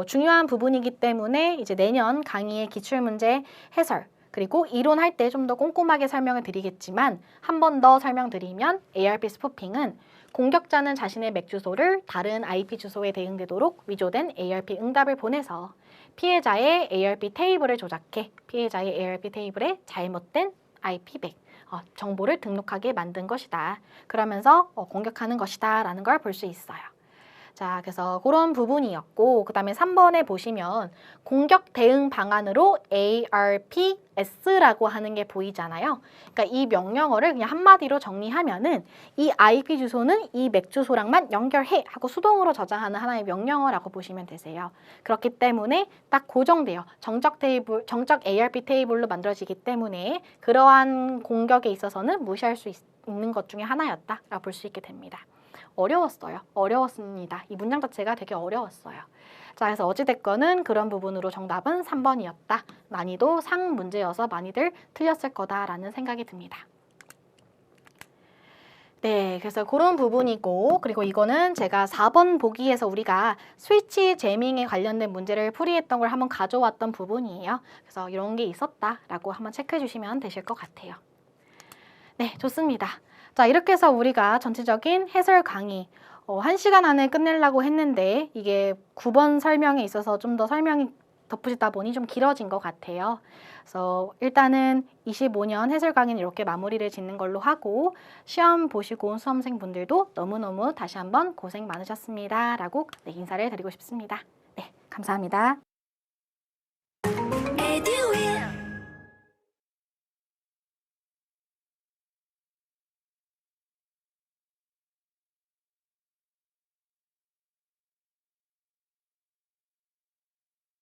중요한 부분이기 때문에 이제 내년 강의의 기출문제 해설 그리고 이론할 때 좀 더 꼼꼼하게 설명을 드리겠지만 한 번 더 설명드리면 ARP 스푸핑은 공격자는 자신의 맥 주소를 다른 IP 주소에 대응되도록 위조된 ARP 응답을 보내서 피해자의 ARP 테이블을 조작해 피해자의 ARP 테이블에 잘못된 IP 맥 정보를 등록하게 만든 것이다. 그러면서 공격하는 것이다 라는 걸 볼 수 있어요. 자, 그래서 그런 부분이었고 그 다음에 3번에 보시면 공격 대응 방안으로 ARPS라고 하는 게 보이잖아요. 그러니까 이 명령어를 그냥 한마디로 정리하면은 이 IP 주소는 이 맥 주소랑만 연결해 하고 수동으로 저장하는 하나의 명령어라고 보시면 되세요. 그렇기 때문에 딱 고정돼요. 정적 ARP 테이블로 만들어지기 때문에 그러한 공격에 있어서는 무시할 수 있는 것 중에 하나였다라고 볼 수 있게 됩니다. 어려웠습니다. 이 문장 자체가 되게 어려웠어요. 자, 그래서 어찌됐건은 그런 부분으로 정답은 3번이었다. 난이도 상 문제여서 많이들 틀렸을 거다라는 생각이 듭니다. 네, 그래서 그런 부분이고 그리고 이거는 제가 4번 보기에서 우리가 스위치 제밍에 관련된 문제를 풀이했던 걸 한번 가져왔던 부분이에요. 그래서 이런 게 있었다라고 한번 체크해 주시면 되실 것 같아요. 네, 좋습니다. 자, 이렇게 해서 우리가 전체적인 해설 강의 1시간 안에 끝내려고 했는데 이게 9번 설명에 있어서 좀 더 설명이 덧붙이다 보니 좀 길어진 것 같아요. 그래서 일단은 25년 해설 강의는 이렇게 마무리를 짓는 걸로 하고 시험 보시고 온 수험생분들도 너무너무 다시 한번 고생 많으셨습니다. 라고 인사를 드리고 싶습니다. 네, 감사합니다.